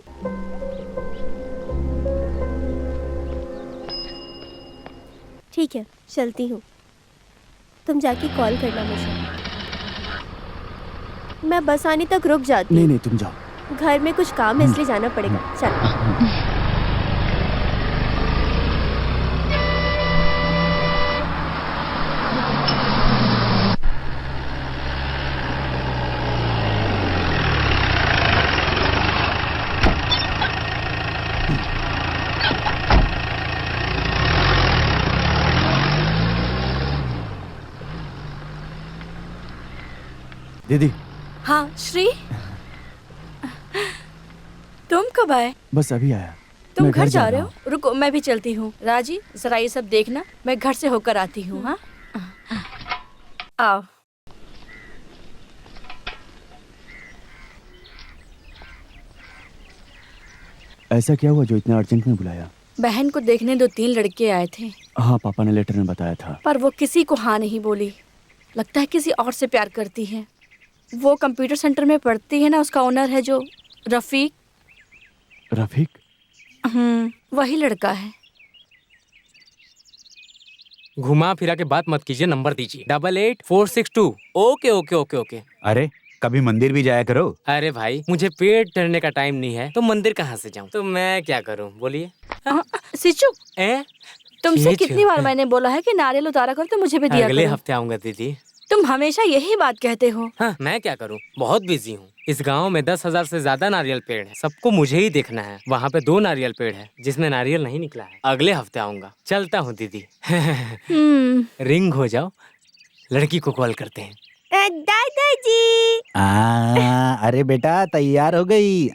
ठीक है, चलती हूँ। तुम जाके कॉल करना मुझे। मैं बस आने तक रुक जाती नहीं हूँ। नहीं, तुम जाओ। घर में कुछ काम है इसलिए जाना पड़ेगा। चल। दीदी। हाँ श्री, तुम कब आए? बस अभी आया। तुम मैं घर जा रहे हूँ। हो? रुको, मैं भी चलती हूँ। राजी, जरा ये सब देखना, मैं घर से होकर आती हूँ। हाँ, आओ। ऐसा क्या हुआ जो इतना अर्जेंट में बुलाया? बहन को देखने 2-3 लड़के आए थे, हाँ, पापा ने लेटर में बताया था। पर वो किसी को हाँ नहीं बोली। लगता है किसी और से प्यार करती है। वो कंप्यूटर सेंटर में पढ़ती है ना, उसका ओनर है जो रफीक। रफीक? वही लड़का है। घुमा फिरा के बात मत कीजिए, नंबर दीजिए। 88-462। Okay okay okay okay. अरे कभी मंदिर भी जाया करो। अरे भाई, मुझे पेट भरने का टाइम नहीं है तो मंदिर कहाँ से जाऊँ? तो मैं क्या करूँ, बोलिए। सिचू, तुमसे ये कितनी बार मैंने बोला है कि नारियल उतारा कर तो मुझे भी दिया अगले करो। हफ्ते आऊंगा दीदी। तुम हमेशा यही बात कहते हो। हाँ, मैं क्या करूँ, बहुत बिजी हूँ। इस गांव में 10,000 से ज्यादा नारियल पेड़ है, सबको मुझे ही देखना है। वहाँ पे 2 नारियल पेड़ है जिसमें नारियल नहीं निकला है। अगले हफ्ते आऊंगा, चलता हूँ दीदी। रिंग हो जाओ, लड़की को कॉल करते हैं। दादाजी। अरे बेटा तैयार हो गई।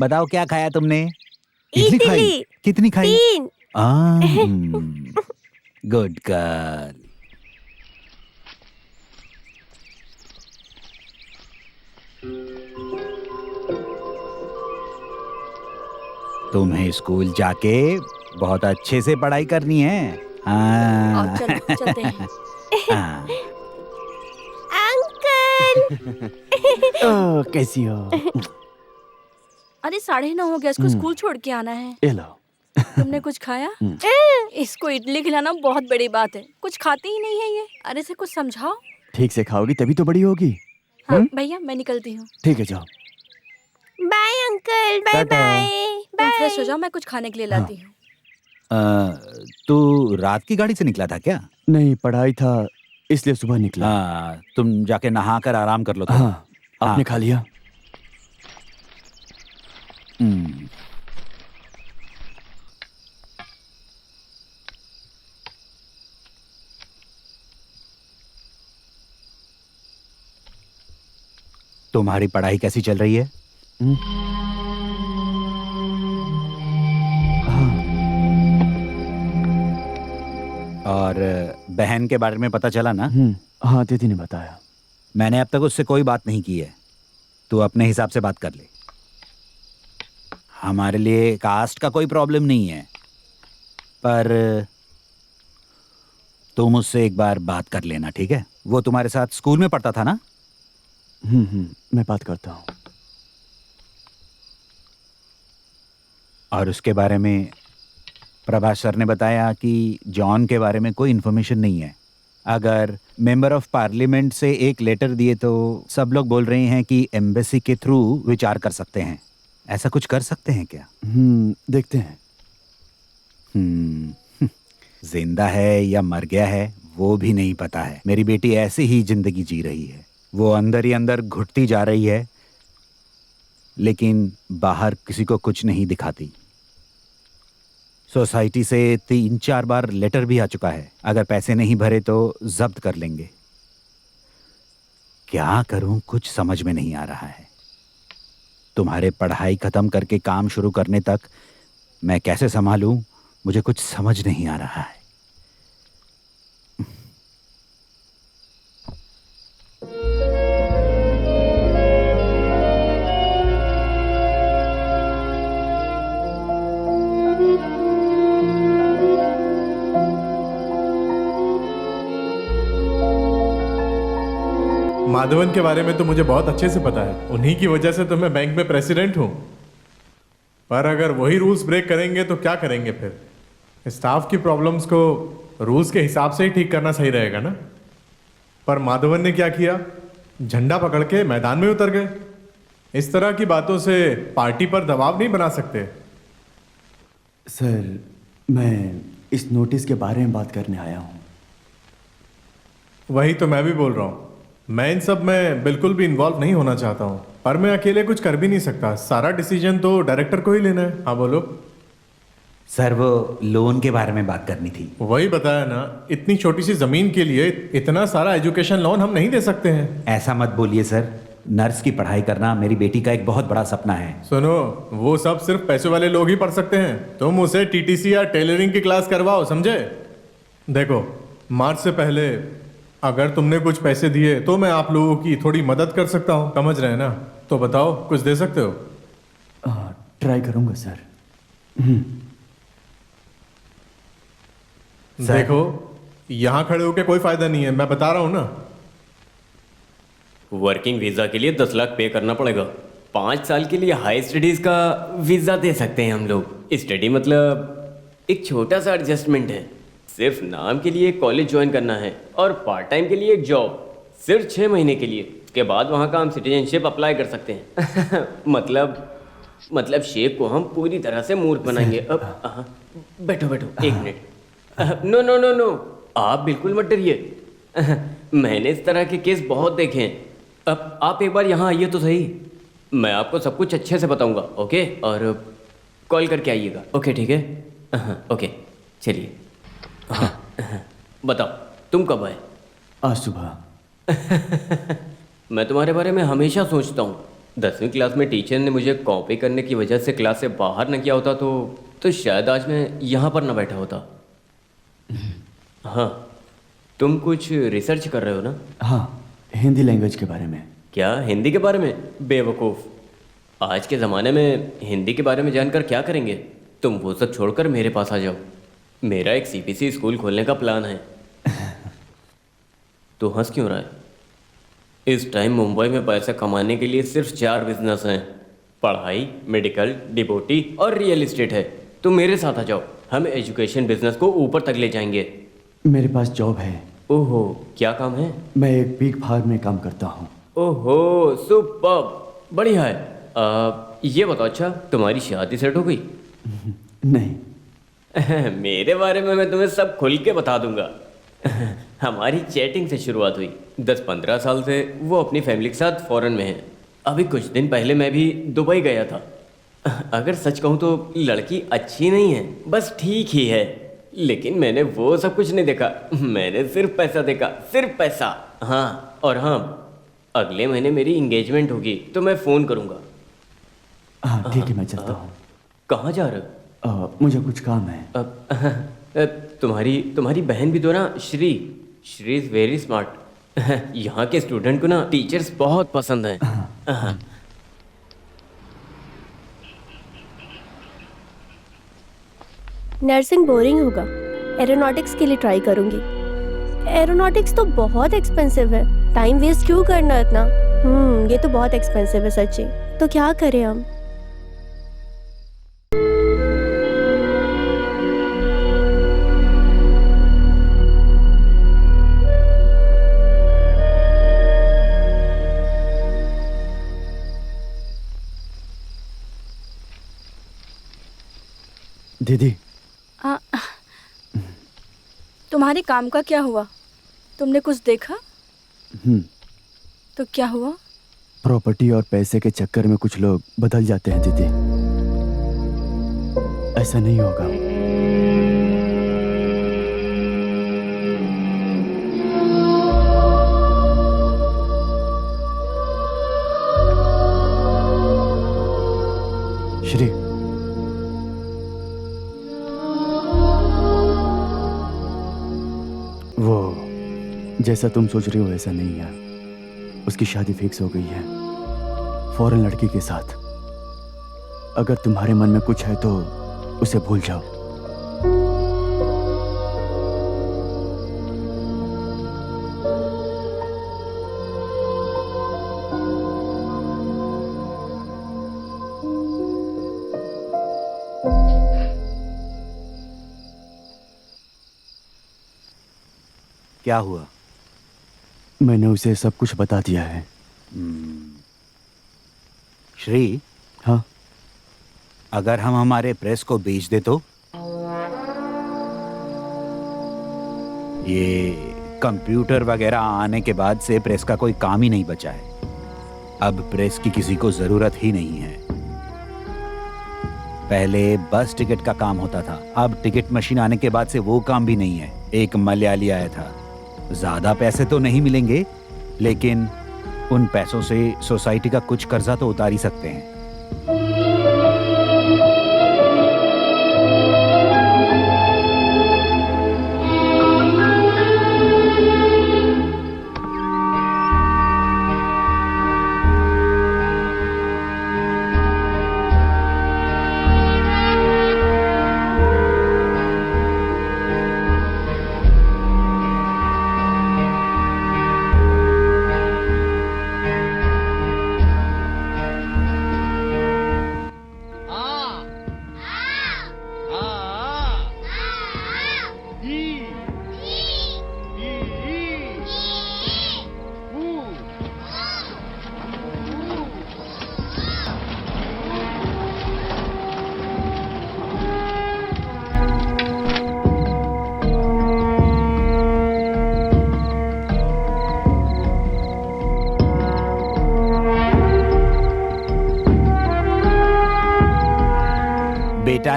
बताओ क्या खाया तुमने? इडली खाई? कितनी खाई? 3। Good girl. तुम्हें स्कूल जाके बहुत अच्छे से पढ़ाई करनी है। और चलो चलते हैं। अंकल। कैसी हो? अरे 9:30 हो गया, इसको स्कूल छोड़ के आना है। ये लो। तुमने कुछ खाया? इसको इडली खिलाना बहुत बड़ी बात है, कुछ खाती ही नहीं है ये। अरे इसे कुछ समझाओ। ठीक से खाओगी तभी तो बड़ी होगी। हाँ भैया, मैं निकलती हूँ। ठीक है, जाओ। Bye uncle, bye tata. Bye. तुम फ्रेश हो जाओ, मैं कुछ खाने के लिए लाती हूँ। तू रात की गाड़ी से निकला था क्या? नहीं, पढ़ाई था इसलिए सुबह निकला। तुम जाके नहा कर आराम कर लो। हाँ, आपने खा लिया? तुम्हारी पढ़ाई कैसी चल रही है? और बहन के बारे में पता चला ना? हाँ, दीदी ने बताया। मैंने अब तक उससे कोई बात नहीं की है। तू अपने हिसाब से बात कर ले। हमारे लिए कास्ट का कोई प्रॉब्लम नहीं है, पर तुम उससे एक बार बात कर लेना, ठीक है? वो तुम्हारे साथ स्कूल में पढ़ता था ना? मैं बात करता हूँ। और उसके बारे में प्रभास सर ने बताया कि जॉन के बारे में कोई इन्फॉर्मेशन नहीं है। अगर मेंबर ऑफ पार्लियामेंट से एक लेटर दिए तो सब लोग बोल रहे हैं कि एम्बेसी के थ्रू विचार कर सकते हैं। ऐसा कुछ कर सकते हैं क्या? देखते हैं। जिंदा है या मर गया है वो भी नहीं पता है। मेरी बेटी ऐसे ही जिंदगी जी रही है। वो अंदर ही अंदर घुटती जा रही है, लेकिन बाहर किसी को कुछ नहीं दिखाती। सोसाइटी से 3-4 बार लेटर भी आ चुका है। अगर पैसे नहीं भरे तो जब्त कर लेंगे। क्या करूं, कुछ समझ में नहीं आ रहा है। तुम्हारे पढ़ाई खत्म करके काम शुरू करने तक मैं कैसे संभालूं, मुझे कुछ समझ नहीं आ रहा है। माधवन के बारे में तो मुझे बहुत अच्छे से पता है। उन्हीं की वजह से तो मैं बैंक में प्रेसिडेंट हूं। पर अगर वही रूल्स ब्रेक करेंगे तो क्या करेंगे फिर? स्टाफ की प्रॉब्लम्स को रूल्स के हिसाब से ही ठीक करना सही रहेगा ना। पर माधवन ने क्या किया? झंडा पकड़ के मैदान में उतर गए। इस तरह की बातों से पार्टी पर दबाव नहीं बना सकते। सर, मैं इस नोटिस के बारे में बात करने आया हूँ। वही तो मैं भी बोल रहा हूँ। मैं इन सब में बिल्कुल भी इन्वॉल्व नहीं होना चाहता हूँ, पर मैं अकेले कुछ कर भी नहीं सकता। सारा डिसीजन तो डायरेक्टर को ही लेना है। हाँ बोलो। सर, वो लोन के बारे में बात करनी थी। वही बताया ना, इतनी छोटी सी जमीन के लिए इतना सारा एजुकेशन लोन हम नहीं दे सकते हैं। ऐसा मत बोलिए सर। नर्स की पढ़ाई करना मेरी बेटी का एक बहुत बड़ा सपना है। सुनो, वो सब सिर्फ पैसे वाले लोग ही पढ़ सकते हैं। तुम उसे टीटीसी या टेलरिंग की क्लास करवाओ, समझे? देखो, मार्च से पहले अगर तुमने कुछ पैसे दिए तो मैं आप लोगों की थोड़ी मदद कर सकता हूँ, समझ रहे हैं ना? तो बताओ, कुछ दे सकते हो? ट्राई करूंगा सर। देखो, यहाँ खड़े होके कोई फायदा नहीं है, मैं बता रहा हूँ ना। वर्किंग वीजा के लिए 10 लाख पे करना पड़ेगा। 5 साल के लिए हाई स्टडीज का वीजा दे सकते हैं हम लोग। स्टडी मतलब एक छोटा सा एडजस्टमेंट है। सिर्फ नाम के लिए कॉलेज ज्वाइन करना है और पार्ट टाइम के लिए एक जॉब, सिर्फ 6 महीने के लिए। उसके बाद वहाँ का हम सिटीजनशिप अप्लाई कर सकते हैं। मतलब शेख को हम पूरी तरह से मूर्ख बनाएंगे। अब बैठो बैठो, एक minute. No no no no, आप बिल्कुल मत डरिए। मैंने इस तरह के केस बहुत देखे हैं। अब आप एक बार यहाँ आइए तो सही, मैं आपको सब कुछ अच्छे से बताऊंगा। ओके, और कॉल करके आइएगा। ओके ठीक है। ओके चलिए। हाँ बताओ तुम कब आए? आज सुबह। मैं तुम्हारे बारे में हमेशा सोचता हूँ। 10वीं क्लास में टीचर ने मुझे कॉपी करने की वजह से क्लास से बाहर न किया होता तो शायद आज मैं यहाँ पर न बैठा होता। हाँ, तुम कुछ रिसर्च कर रहे हो ना? हाँ, हिंदी लैंग्वेज के बारे में। क्या हिंदी के बारे में? बेवकूफ़, आज के ज़माने में हिंदी के बारे में जानकर क्या करेंगे? तुम वो सब छोड़कर मेरे पास आ जाओ। मेरा एक सीपीसी स्कूल खोलने का प्लान है। तो हंस क्यों रहा है? इस टाइम मुंबई में पैसा कमाने के लिए सिर्फ 4 बिजनेस हैं, पढ़ाई, मेडिकल, डिपोटी और रियल इस्टेट है। तुम मेरे साथ आ जाओ, हम एजुकेशन बिजनेस को ऊपर तक ले जाएंगे। मेरे पास जॉब है। ओहो, क्या काम है? मैं एक पिग फार्म में काम करता हूँ। ओहो सुपर्ब, बढ़िया है। ये बताओ, अच्छा तुम्हारी शादी सेट हो गई? नहीं। मेरे बारे में मैं तुम्हें सब खुल के बता दूंगा। हमारी चैटिंग से शुरुआत हुई। 10-15 साल से वो अपनी फैमिली के साथ फॉरेन में है। अभी कुछ दिन पहले मैं भी दुबई गया था। अगर सच कहूँ तो लड़की अच्छी नहीं है, बस ठीक ही है। लेकिन मैंने वो सब कुछ नहीं देखा, मैंने सिर्फ पैसा देखा, सिर्फ पैसा। हाँ, और हाँ, अगले महीने मेरी इंगेजमेंट होगी तो मैं फ़ोन करूँगा। हाँ ठीक है, मैं चलता हूँ। कहाँ जा रहे हो? मुझे कुछ काम है। तुम्हारी बहन भी तो ना, श्री इज़ वेरी स्मार्ट। यहाँ के स्टूडेंट को ना टीचर्स बहुत पसंद हैं। हाँ। नर्सिंग बोरिंग होगा, एरोनॉटिक्स के लिए ट्राई करूंगी। एरोनॉटिक्स तो बहुत एक्सपेंसिव है, टाइम वेस्ट क्यों करना इतना। ये तो बहुत एक्सपेंसिव है सच्ची। तो क्या करें हम? दीदी, तुम्हारे काम का क्या हुआ? तुमने कुछ देखा? तो क्या हुआ? प्रॉपर्टी और पैसे के चक्कर में कुछ लोग बदल जाते हैं दीदी। ऐसा नहीं होगा। श्री, वो जैसा तुम सोच रही हो वैसा नहीं है। उसकी शादी फिक्स हो गई है फॉरेन लड़की के साथ। अगर तुम्हारे मन में कुछ है तो उसे भूल जाओ। क्या हुआ? मैंने उसे सब कुछ बता दिया है। श्री, हाँ? अगर हम हमारे प्रेस को बेच दे तो? ये कंप्यूटर वगैरह आने के बाद से प्रेस का कोई काम ही नहीं बचा है। अब प्रेस की किसी को जरूरत ही नहीं है। पहले बस टिकट का काम होता था, अब टिकट मशीन आने के बाद से वो काम भी नहीं है। एक मलयाली आया था। ज्यादा पैसे तो नहीं मिलेंगे, लेकिन उन पैसों से सोसाइटी का कुछ कर्जा तो उतार ही सकते हैं।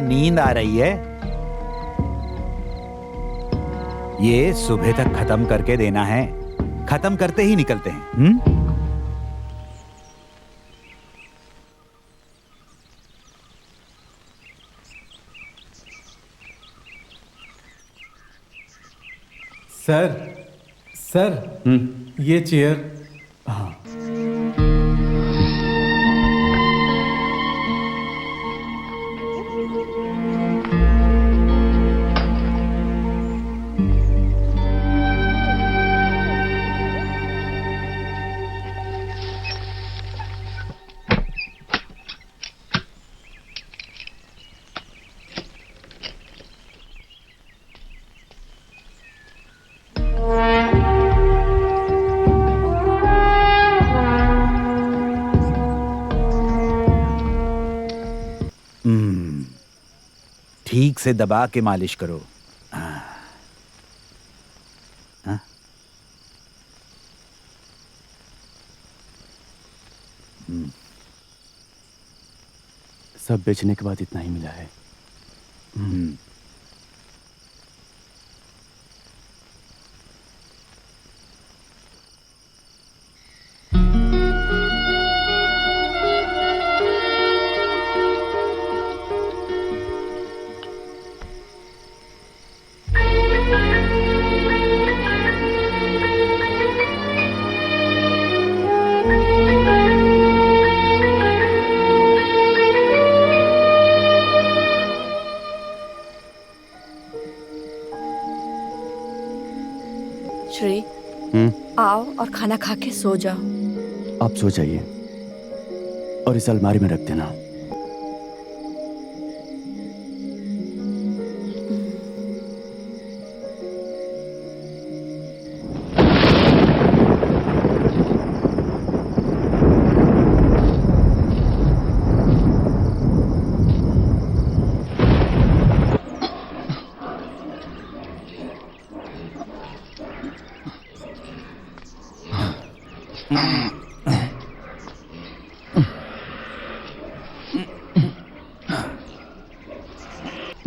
नींद आ रही है? ये सुबह तक खत्म करके देना है, खत्म करते ही निकलते हैं। सर ये चेयर। हाँ। ठीक से दबा के मालिश करो। हाँ? सब बेचने के बाद इतना ही मिला है। श्री, आओ और खाना खा के सो जाओ। आप सो जाइए और इस अलमारी में रख देना।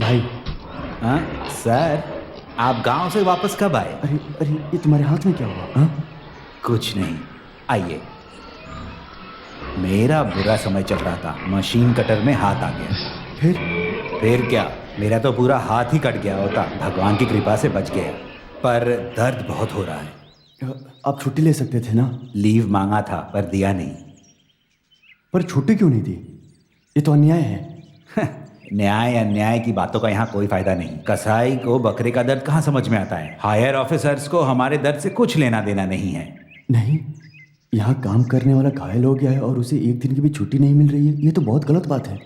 भाई। हाँ सर, आप गांव से वापस कब आए? अरे अरे, ये तुम्हारे हाथ में क्या हुआ? हाँ? कुछ नहीं, आइए। मेरा बुरा समय चल रहा था, मशीन कटर में हाथ आ गया। फिर क्या, मेरा तो पूरा हाथ ही कट गया होता। भगवान की कृपा से बच गया, पर दर्द बहुत हो रहा है। आप छुट्टी ले सकते थे ना? लीव मांगा था पर दिया नहीं। पर छुट्टी क्यों नहीं दी? ये तो अन्याय है। न्याय अन्याय की बातों का यहाँ कोई फायदा नहीं। कसाई को बकरे का दर्द कहाँ समझ में आता है? हायर ऑफिसर्स को हमारे दर्द से कुछ लेना देना नहीं है। नहीं, यहाँ काम करने वाला घायल हो गया है और उसे एक दिन की भी छुट्टी नहीं मिल रही है। ये तो बहुत गलत बात है।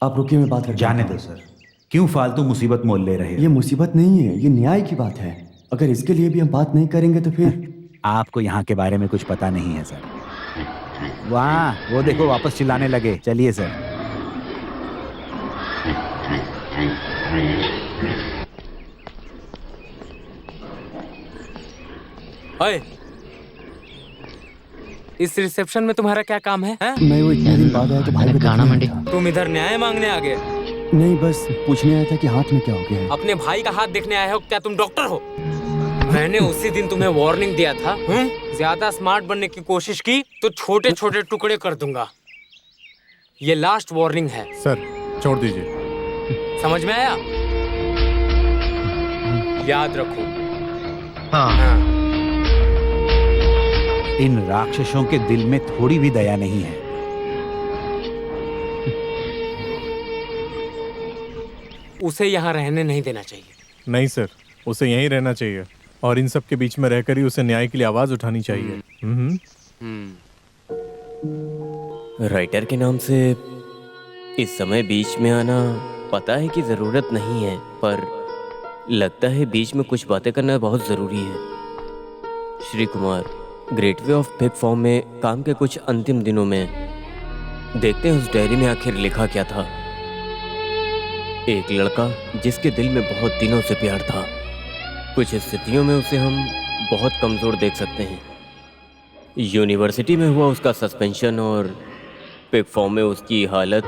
आप रुकिए, मैं बात कर। जाने दो सर, क्यों फालतू मुसीबत मोल ले रहे हो? ये मुसीबत नहीं है, ये न्याय की बात है। अगर इसके लिए भी हम बात नहीं करेंगे तो फिर आपको यहाँ के बारे में कुछ पता नहीं है सर। वाह, वो देखो वापस चिल्लाने लगे। चलिए सर। ओए, इस रिसेप्शन में तुम्हारा क्या काम है? मैं वो इतने दिन बाद आया तो भाई को गाना मंडी। तुम इधर न्याय मांगने आ गए? नहीं, बस पूछने आया था कि हाथ में क्या हो गया है। अपने भाई का हाथ देखने आए हो? क्या तुम डॉक्टर हो? मैंने उसी दिन तुम्हें वार्निंग दिया था। ज्यादा स्मार्ट बनने की कोशिश की तो छोटे छोटे टुकड़े कर दूंगा। ये लास्ट वार्निंग है। सर छोड़ दीजिए। समझ में आया? याद रखो। हाँ। इन राक्षसों के दिल में थोड़ी भी दया नहीं है। उसे यहाँ रहने नहीं देना चाहिए। नहीं सर, उसे यहीं रहना चाहिए और इन सब के बीच में रहकर ही उसे न्याय के लिए आवाज उठानी चाहिए। राइटर के नाम से इस समय बीच में आना पता है कि जरूरत नहीं है, पर लगता है बीच में कुछ बातें करना बहुत जरूरी है। Shri Kumar, great way of pig form में काम के कुछ अंतिम दिनों में देखते हैं उस डायरी में आखिर लिखा क्या था। एक लड़का जिसके दिल में बहुत दिनों से प्यार था। कुछ स्थितियों में उसे हम बहुत कमजोर देख सकते हैं। यूनिवर्सिटी में हुआ उसका सस्पेंशन और पिग फॉर्म में उसकी हालत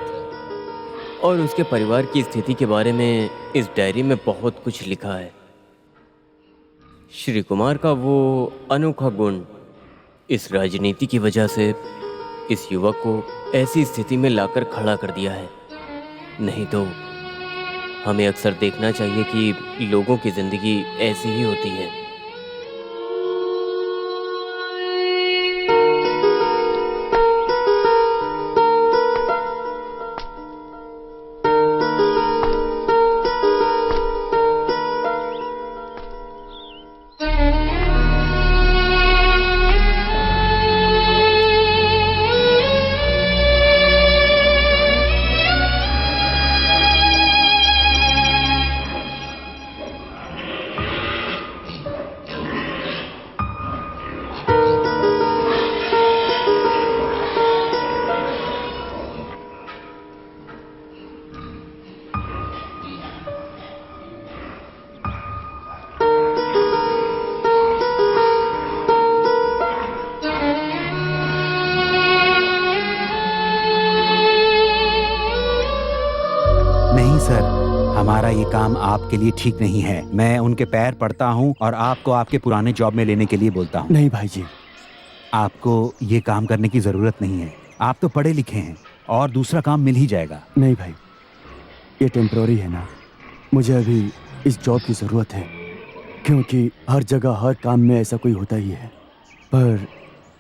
और उसके परिवार की स्थिति के बारे में इस डायरी में बहुत कुछ लिखा है। श्री कुमार का वो अनोखा गुण इस राजनीति की वजह से इस युवक को ऐसी स्थिति में लाकर खड़ा कर दिया है। नहीं तो हमें अक्सर देखना चाहिए कि लोगों की जिंदगी ऐसी ही होती है। हमारा ये काम आपके लिए ठीक नहीं है। मैं उनके पैर पड़ता हूँ और आपको आपके पुराने जॉब में लेने के लिए बोलता हूँ। नहीं भाई जी, आपको ये काम करने की जरूरत नहीं है। आप तो पढ़े लिखे हैं और दूसरा काम मिल ही जाएगा। नहीं भाई, ये टेम्पररी है ना। मुझे अभी इस जॉब की ज़रूरत है, क्योंकि हर जगह हर काम में ऐसा कोई होता ही है। पर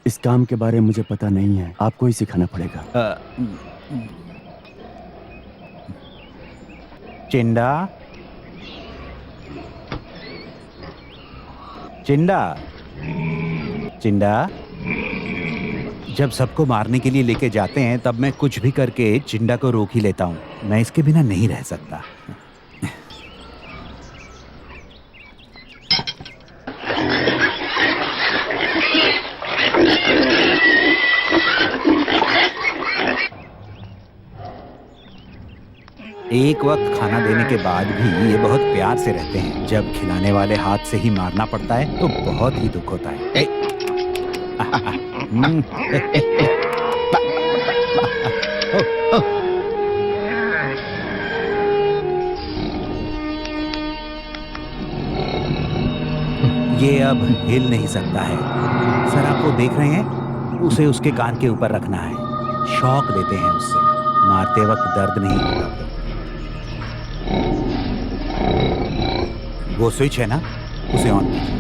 इस काम के बारे में मुझे पता नहीं है, आपको ही सिखाना पड़ेगा। चिंडा, चिंडा, चिंडा, जब सबको मारने के लिए लेके जाते हैं तब मैं कुछ भी करके चिंडा को रोक ही लेता हूँ। मैं इसके बिना नहीं रह सकता। एक वक्त खाना देने के बाद भी ये बहुत प्यार से रहते हैं। जब खिलाने वाले हाथ से ही मारना पड़ता है तो बहुत ही दुख होता है। ये अब हिल नहीं सकता है। सर, आप वो देख रहे हैं, उसे उसके कान के ऊपर रखना है। शॉक देते हैं उससे। मारते वक्त दर्द नहीं होता। वो स्विच है ना, उसे ऑन कीजिए।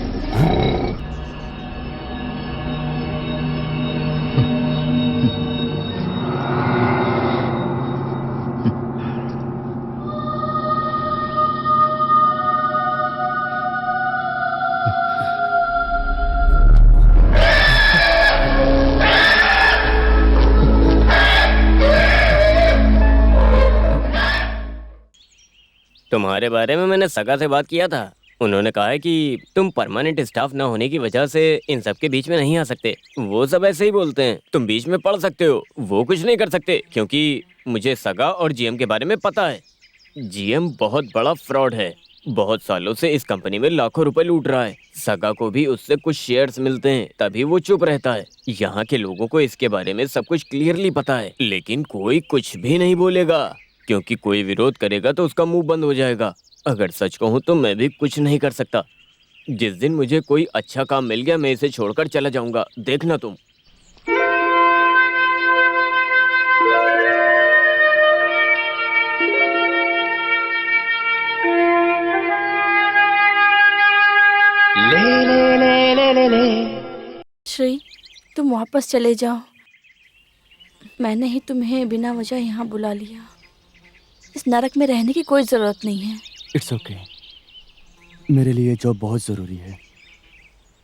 तुम्हारे बारे में मैंने सगा से बात किया था। उन्होंने कहा है कि तुम परमानेंट स्टाफ ना होने की वजह से इन सब के बीच में नहीं आ सकते। वो सब ऐसे ही बोलते हैं। तुम बीच में पढ़ सकते हो, वो कुछ नहीं कर सकते, क्योंकि मुझे सगा और जीएम के बारे में पता है। जीएम बहुत बड़ा फ्रॉड है। बहुत सालों से इस कंपनी में लाखों रुपए लूट रहा है। सगा को भी उससे कुछ शेयर्स मिलते हैं, तभी वो चुप रहता है। यहाँ के लोगों को इसके बारे में सब कुछ क्लियरली पता है, लेकिन कोई कुछ भी नहीं बोलेगा, क्योंकि कोई विरोध करेगा तो उसका मुंह बंद हो जाएगा। अगर सच कहूँ तो मैं भी कुछ नहीं कर सकता। जिस दिन मुझे कोई अच्छा काम मिल गया, मैं इसे छोड़कर चला जाऊंगा, देखना तुम। ले ले ले ले ले ले। श्री, तुम वापस चले जाओ। मैंने ही तुम्हें बिना वजह यहाँ बुला लिया। इस नरक में रहने की कोई ज़रूरत नहीं है। It's okay. मेरे लिए जॉब बहुत ज़रूरी है।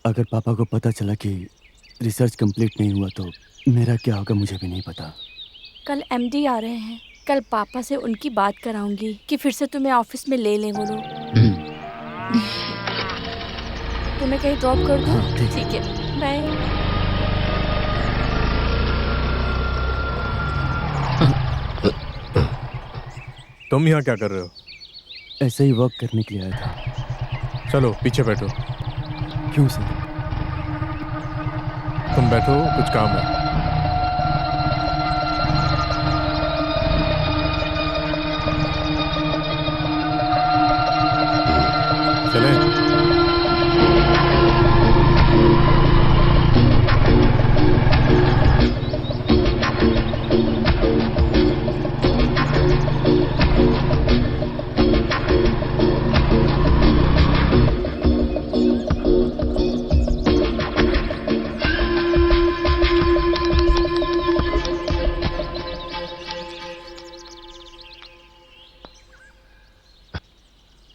अगर पापा को पता चला कि रिसर्च कंप्लीट नहीं हुआ तो मेरा क्या होगा मुझे भी नहीं पता। कल एमडी आ रहे हैं। कल पापा से उनकी बात कराऊंगी कि फिर से तुम्हें ऑफिस में ले लें वो लोग। तुम्हें कहीं ड्रॉप कर दूँ? हाँ, ठीक है, बाय। तुम यहाँ क्या कर रहे हो? ऐसे ही वर्क करने के लिए आया था। चलो पीछे बैठो। क्यों सर? तुम बैठो, कुछ काम है। चलें?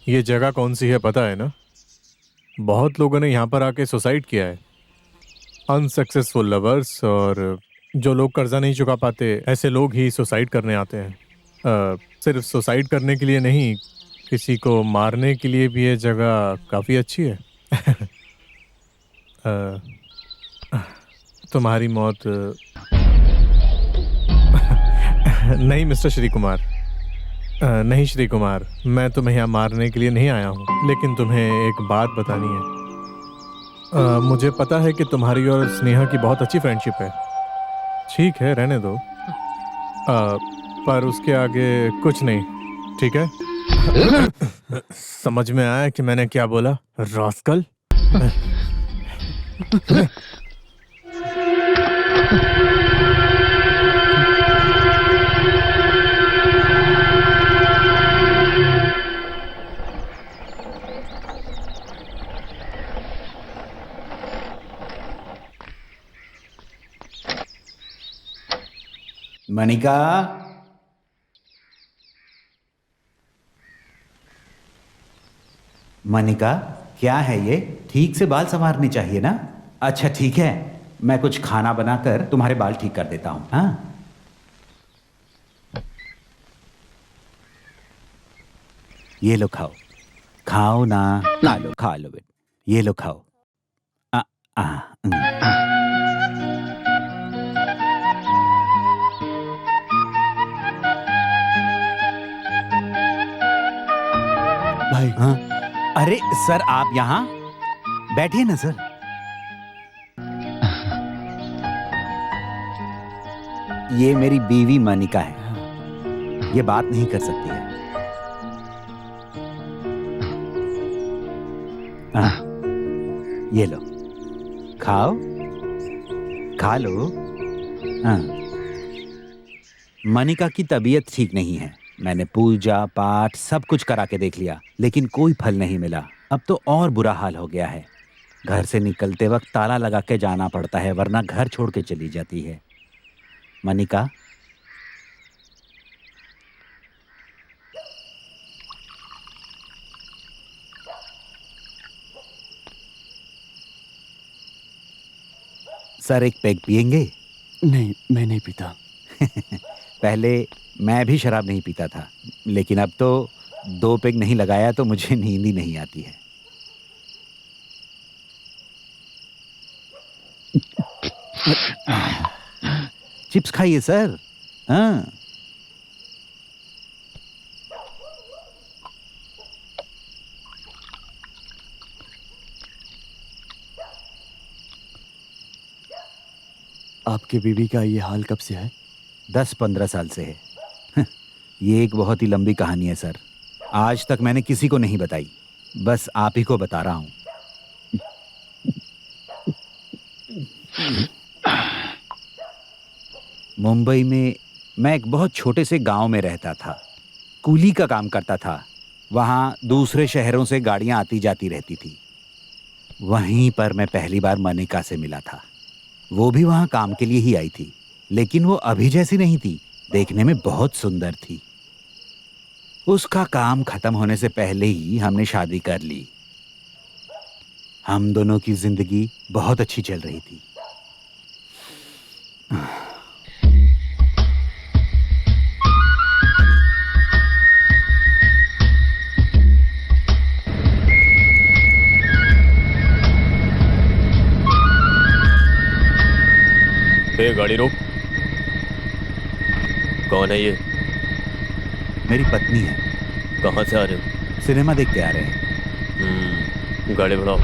ये जगह कौन सी है पता है ना? बहुत लोगों ने यहाँ पर आके सुसाइड किया है। अनसक्सेसफुल लवर्स और जो लोग कर्जा नहीं चुका पाते, ऐसे लोग ही सुसाइड करने आते हैं। सिर्फ सुसाइड करने के लिए नहीं, किसी को मारने के लिए भी ये जगह काफ़ी अच्छी है। तुम्हारी मौत नहीं मिस्टर श्री कुमार, नहीं श्री कुमार, मैं तुम्हें यहाँ मारने के लिए नहीं आया हूँ, लेकिन तुम्हें एक बात बतानी है। मुझे पता है कि तुम्हारी और स्नेहा की बहुत अच्छी फ्रेंडशिप है। ठीक है, रहने दो, पर उसके आगे कुछ नहीं, ठीक है? समझ में आया कि मैंने क्या बोला, रास्कल? मनिका, मनिका, क्या है ये? ठीक से बाल संवारने चाहिए ना? अच्छा ठीक है, मैं कुछ खाना बनाकर तुम्हारे बाल ठीक कर देता हूं। हाँ, ये लो खाओ, खाओ ना, खा लो बेटा, ये लो खाओ। आ, आ, भाई। हाँ? अरे सर, आप यहाँ बैठिए ना सर। ये मेरी बीवी मनिका है, ये बात नहीं कर सकती है। ये लो, खाओ, खा लो। हाँ, मनिका की तबीयत ठीक नहीं है। मैंने पूजा पाठ सब कुछ करा के देख लिया, लेकिन कोई फल नहीं मिला। अब तो और बुरा हाल हो गया है। घर से निकलते वक्त ताला लगा के जाना पड़ता है, वरना घर छोड़ के चली जाती है। मनिका, सर एक पेग पिएंगे? नहीं, मैं नहीं पीता। पहले मैं भी शराब नहीं पीता था, लेकिन अब तो 2 पेग नहीं लगाया तो मुझे नींद ही नहीं आती है। चिप्स खाइए सर। हाँ, आपकी बीवी का ये हाल कब से है? 10-15 साल से है। ये एक बहुत ही लंबी कहानी है सर, आज तक मैंने किसी को नहीं बताई, बस आप ही को बता रहा हूं। मुंबई में मैं एक बहुत छोटे से गांव में रहता था, कूली का काम करता था। वहाँ दूसरे शहरों से गाड़ियाँ आती जाती रहती थी। वहीं पर मैं पहली बार मनिका से मिला था। वो भी वहाँ काम के लिए ही आई थी, लेकिन वो अभी जैसी नहीं थी, देखने में बहुत सुंदर थी। उसका काम खत्म होने से पहले ही हमने शादी कर ली। हम दोनों की जिंदगी बहुत अच्छी चल रही थी। गाड़ी रोक। कौन है ये? मेरी पत्नी है। कहाँ से आ रहे हो? सिनेमा देख के आ रहे हैं। गाड़ी बढ़ाओ।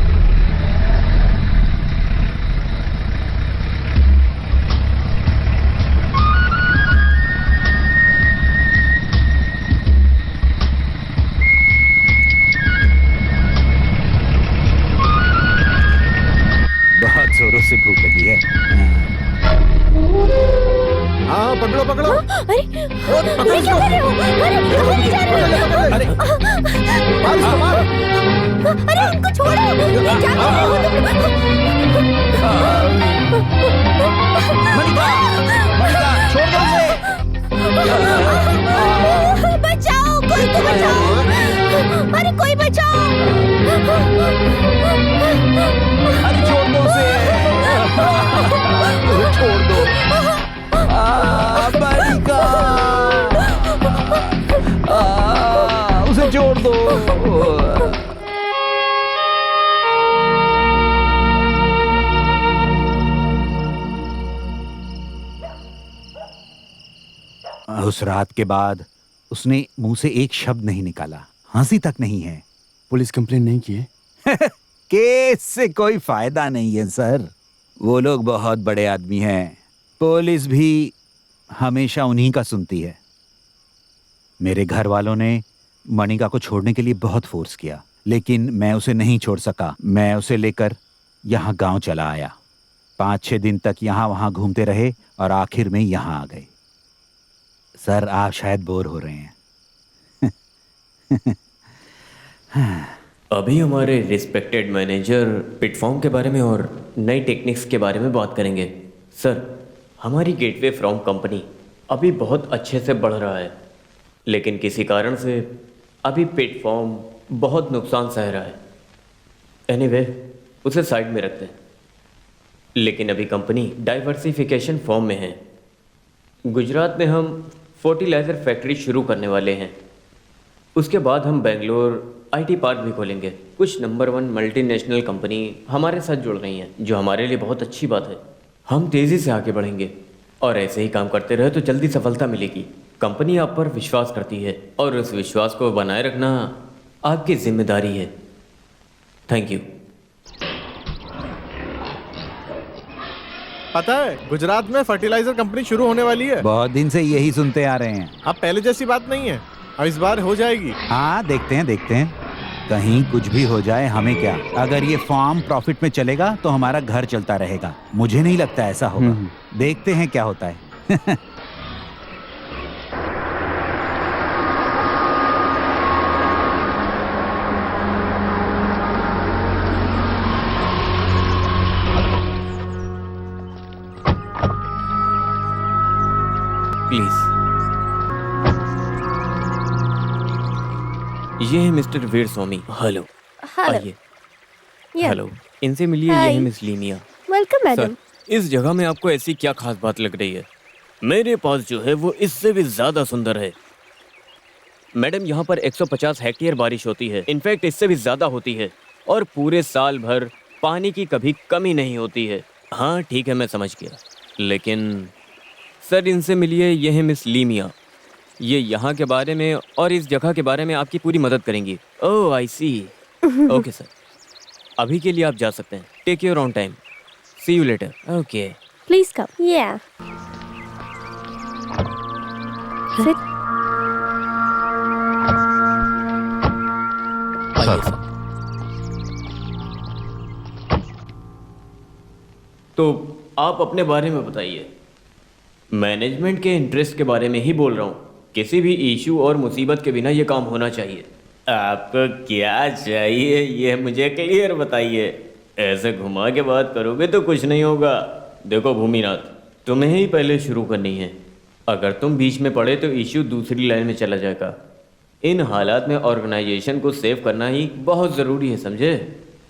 से भूख लगी है। हाँ पकड़ो पकड़ो। अरे ये क्या कर रहे हो? अरे कहाँ ले जा रहे हो? अरे अरे उनको छोड़ो, ये क्या कर रहे हो तुम? मणिका, छोड़ दो उसे। बचाओ, कोई तो बचाओ। अरे कोई बचाओ। अरे छोड़ दो उसे। छोड़ दो। मणिका, उसे छोड़ दो। उस रात के बाद उसने मुंह से एक शब्द नहीं निकाला, हंसी तक नहीं है। पुलिस कंप्लेन नहीं की है? केस से कोई फायदा नहीं है सर। वो लोग बहुत बड़े आदमी हैं। पुलिस भी हमेशा उन्हीं का सुनती है। मेरे घर वालों ने मणिका को छोड़ने के लिए बहुत फोर्स किया, लेकिन मैं उसे नहीं छोड़ सका। मैं उसे लेकर यहाँ गांव चला आया। 5-6 दिन तक यहाँ वहाँ घूमते रहे और आखिर में यहाँ आ गए। सर आप शायद बोर हो रहे हैं। अभी हमारे रिस्पेक्टेड मैनेजर पिटफॉर्म के बारे में और नई टेक्निक्स के बारे में बात करेंगे। सर, हमारी गेटवे फ्रॉम कंपनी अभी बहुत अच्छे से बढ़ रहा है, लेकिन किसी कारण से अभी पिटफॉर्म बहुत नुकसान सह रहा है। एनीवे, उसे साइड में रखते हैं। लेकिन अभी कंपनी डाइवर्सिफिकेशन फॉर्म में है। गुजरात में हम फर्टिलाइज़र फैक्ट्री शुरू करने वाले हैं। उसके बाद हम बेंगलोर आईटी पार्क भी खोलेंगे। कुछ नंबर 1 मल्टीनेशनल कंपनी हमारे साथ जुड़ रही हैं, जो हमारे लिए बहुत अच्छी बात है। हम तेज़ी से आगे बढ़ेंगे और ऐसे ही काम करते रहे तो जल्दी सफलता मिलेगी। कंपनी आप पर विश्वास करती है और उस विश्वास को बनाए रखना आपकी जिम्मेदारी है। Thank you. पता है, गुजरात में फर्टिलाइजर कंपनी शुरू होने वाली है। बहुत दिन से यही सुनते आ रहे हैं। अब पहले जैसी बात नहीं है, अब इस बार हो जाएगी। हाँ, देखते हैं। कहीं कुछ भी हो जाए हमें क्या। अगर ये फार्म प्रॉफिट में चलेगा तो हमारा घर चलता रहेगा। मुझे नहीं लगता ऐसा होगा। देखते हैं क्या होता है। प्लीज, ये है मिस्टर वीर स्वामी। हेलो। आइए। हेलो, इनसे मिलिए। ये है miss Linnaea. Welcome madam. Sir, इस जगह में आपको ऐसी क्या खास बात लग रही है? मेरे पास जो है वो इससे भी ज्यादा सुंदर है। मैडम, यहाँ पर 150 हेक्टेयर बारिश होती है। इनफैक्ट इससे भी ज्यादा होती है और पूरे साल भर पानी की कभी कमी नहीं होती है। हाँ ठीक है, मैं समझ गया। लेकिन सर, इनसे मिलिए। ये है मिस लीमिया। ये यहाँ के बारे में और इस जगह के बारे में आपकी पूरी मदद करेंगी। ओह, आई सी। ओके सर, अभी के लिए आप जा सकते हैं। Take your own time. See you later. Okay. Please come. या सिट। तो आप अपने बारे में बताइए। मैनेजमेंट के इंटरेस्ट के बारे में ही बोल रहा हूँ। किसी भी इशू और मुसीबत के बिना ये काम होना चाहिए। आपको क्या चाहिए ये मुझे क्लियर बताइए। ऐसे घुमा के बात करोगे तो कुछ नहीं होगा। देखो भूमिनाथ, तुम्हें ही पहले शुरू करनी है। अगर तुम बीच में पड़े तो इशू दूसरी लाइन में चला जाएगा। इन हालात में ऑर्गेनाइजेशन को सेव करना ही बहुत ज़रूरी है, समझे?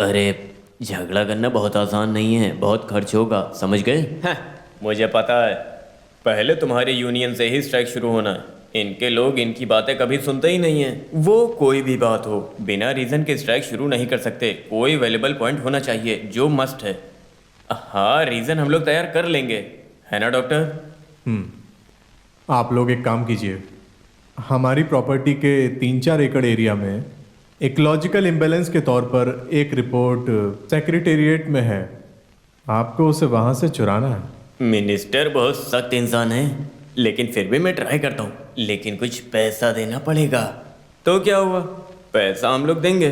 अरे झगड़ा करना बहुत आसान नहीं है, बहुत खर्च होगा, समझ गए? हाँ, मुझे पता है। पहले तुम्हारी यूनियन से ही स्ट्राइक शुरू होना है। इनके लोग इनकी बातें कभी सुनते ही नहीं हैं। वो कोई भी बात हो, बिना रीज़न के स्ट्राइक शुरू नहीं कर सकते। कोई वेलेबल पॉइंट होना चाहिए जो मस्ट है। हाँ, रीज़न हम लोग तैयार कर लेंगे, है ना डॉक्टर? आप लोग एक काम कीजिए। हमारी प्रॉपर्टी के 3-4 एकड़ एरिया में इकोलॉजिकल इम्बैलेंस के तौर पर एक रिपोर्ट सेक्रेटेरिएट में है। आपको उसे वहाँ से चुराना है। मिनिस्टर बहुत सख्त इंसान है, लेकिन फिर भी मैं ट्राई करता हूँ। लेकिन कुछ पैसा देना पड़ेगा। तो क्या हुआ, पैसा हम लोग देंगे।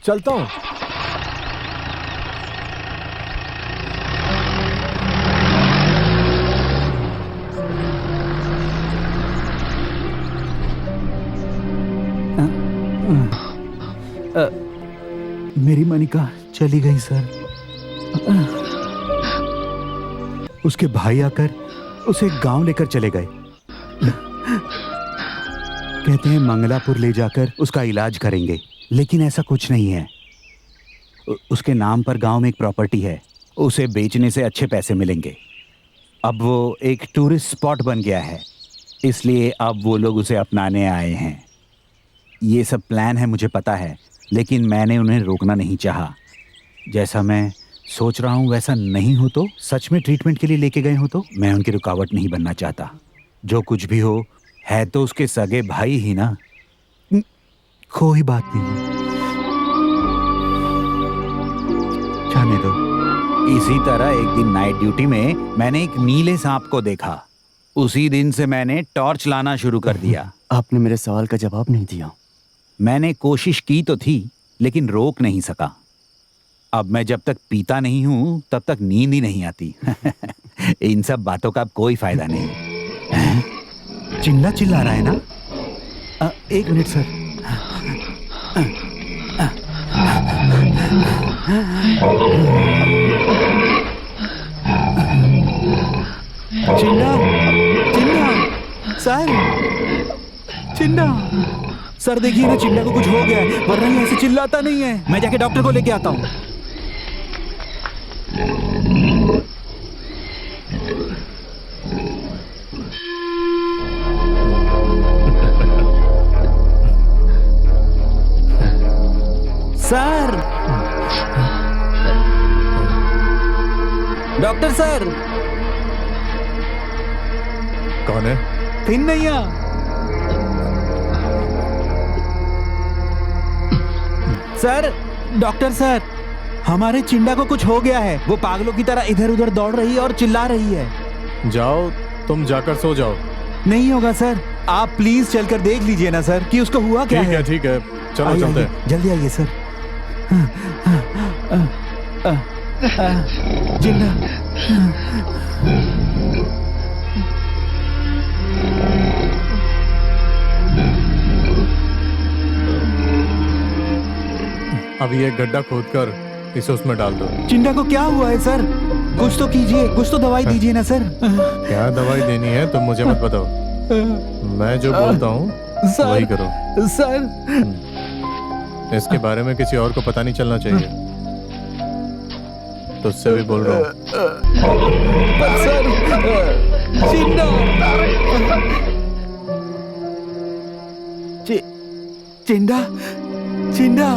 चलता हूँ। मेरी मनिका चली गई सर। उसके भाई आकर उसे गांव लेकर चले गए। कहते हैं मंगलापुर ले जाकर उसका इलाज करेंगे, लेकिन ऐसा कुछ नहीं है। उसके नाम पर गांव में एक प्रॉपर्टी है, उसे बेचने से अच्छे पैसे मिलेंगे। अब वो एक टूरिस्ट स्पॉट बन गया है, इसलिए अब वो लोग उसे अपनाने आए हैं। ये सब प्लान है, मुझे पता है, लेकिन मैंने उन्हें रोकना नहीं चाहा। जैसा मैं सोच रहा हूँ वैसा नहीं हो तो, सच में ट्रीटमेंट के लिए लेके गए हो तो, मैं उनकी रुकावट नहीं बनना चाहता। जो कुछ भी हो, है तो उसके सगे भाई ही ना। कोई बात नहीं, जाने दो। इसी तरह एक दिन नाइट ड्यूटी में मैंने एक नीले सांप को देखा। उसी दिन से मैंने टॉर्च लाना शुरू कर दिया। आपने मेरे सवाल का जवाब नहीं दिया। मैंने कोशिश की तो थी, लेकिन रोक नहीं सका। अब मैं जब तक पीता नहीं हूं तब तक नींद ही नहीं आती। इन सब बातों का अब कोई फायदा नहीं। चिल्ला चिल्ला रहा है ना? एक मिनट सर। चिंडा, चिंडा, सर, चिंडा, सर देखिए ना, चिंडा को कुछ हो गया है, वरना ये ऐसे चिल्लाता नहीं है। मैं जाके डॉक्टर को लेके आता हूँ। Sir, doctor sir. कौन है? थिन्नैया। सर, डॉक्टर सर, हमारे चिंडा को कुछ हो गया है। वो पागलों की तरह इधर उधर दौड़ रही है और चिल्ला रही है। जाओ, तुम जाकर सो जाओ। नहीं होगा सर, आप प्लीज चलकर देख लीजिए ना सर कि उसको हुआ क्या है। ठीक है, चलो चलते हैं। जल्दी आइए सर। चिंडा, अभी एक गड्ढा खोदकर इसे उसमें डाल दो। चिंडा को क्या हुआ है सर? कुछ तो कीजिए, कुछ तो दवाई दीजिए ना सर। क्या दवाई देनी है तुम मुझे मत बताओ, मैं जो बोलता हूँ वही करो। सर, इसके बारे में किसी और को पता नहीं चलना चाहिए, तुझसे भी बोल रहा हूँ। पर सर, चिंडा, चिंडा, चिंडा।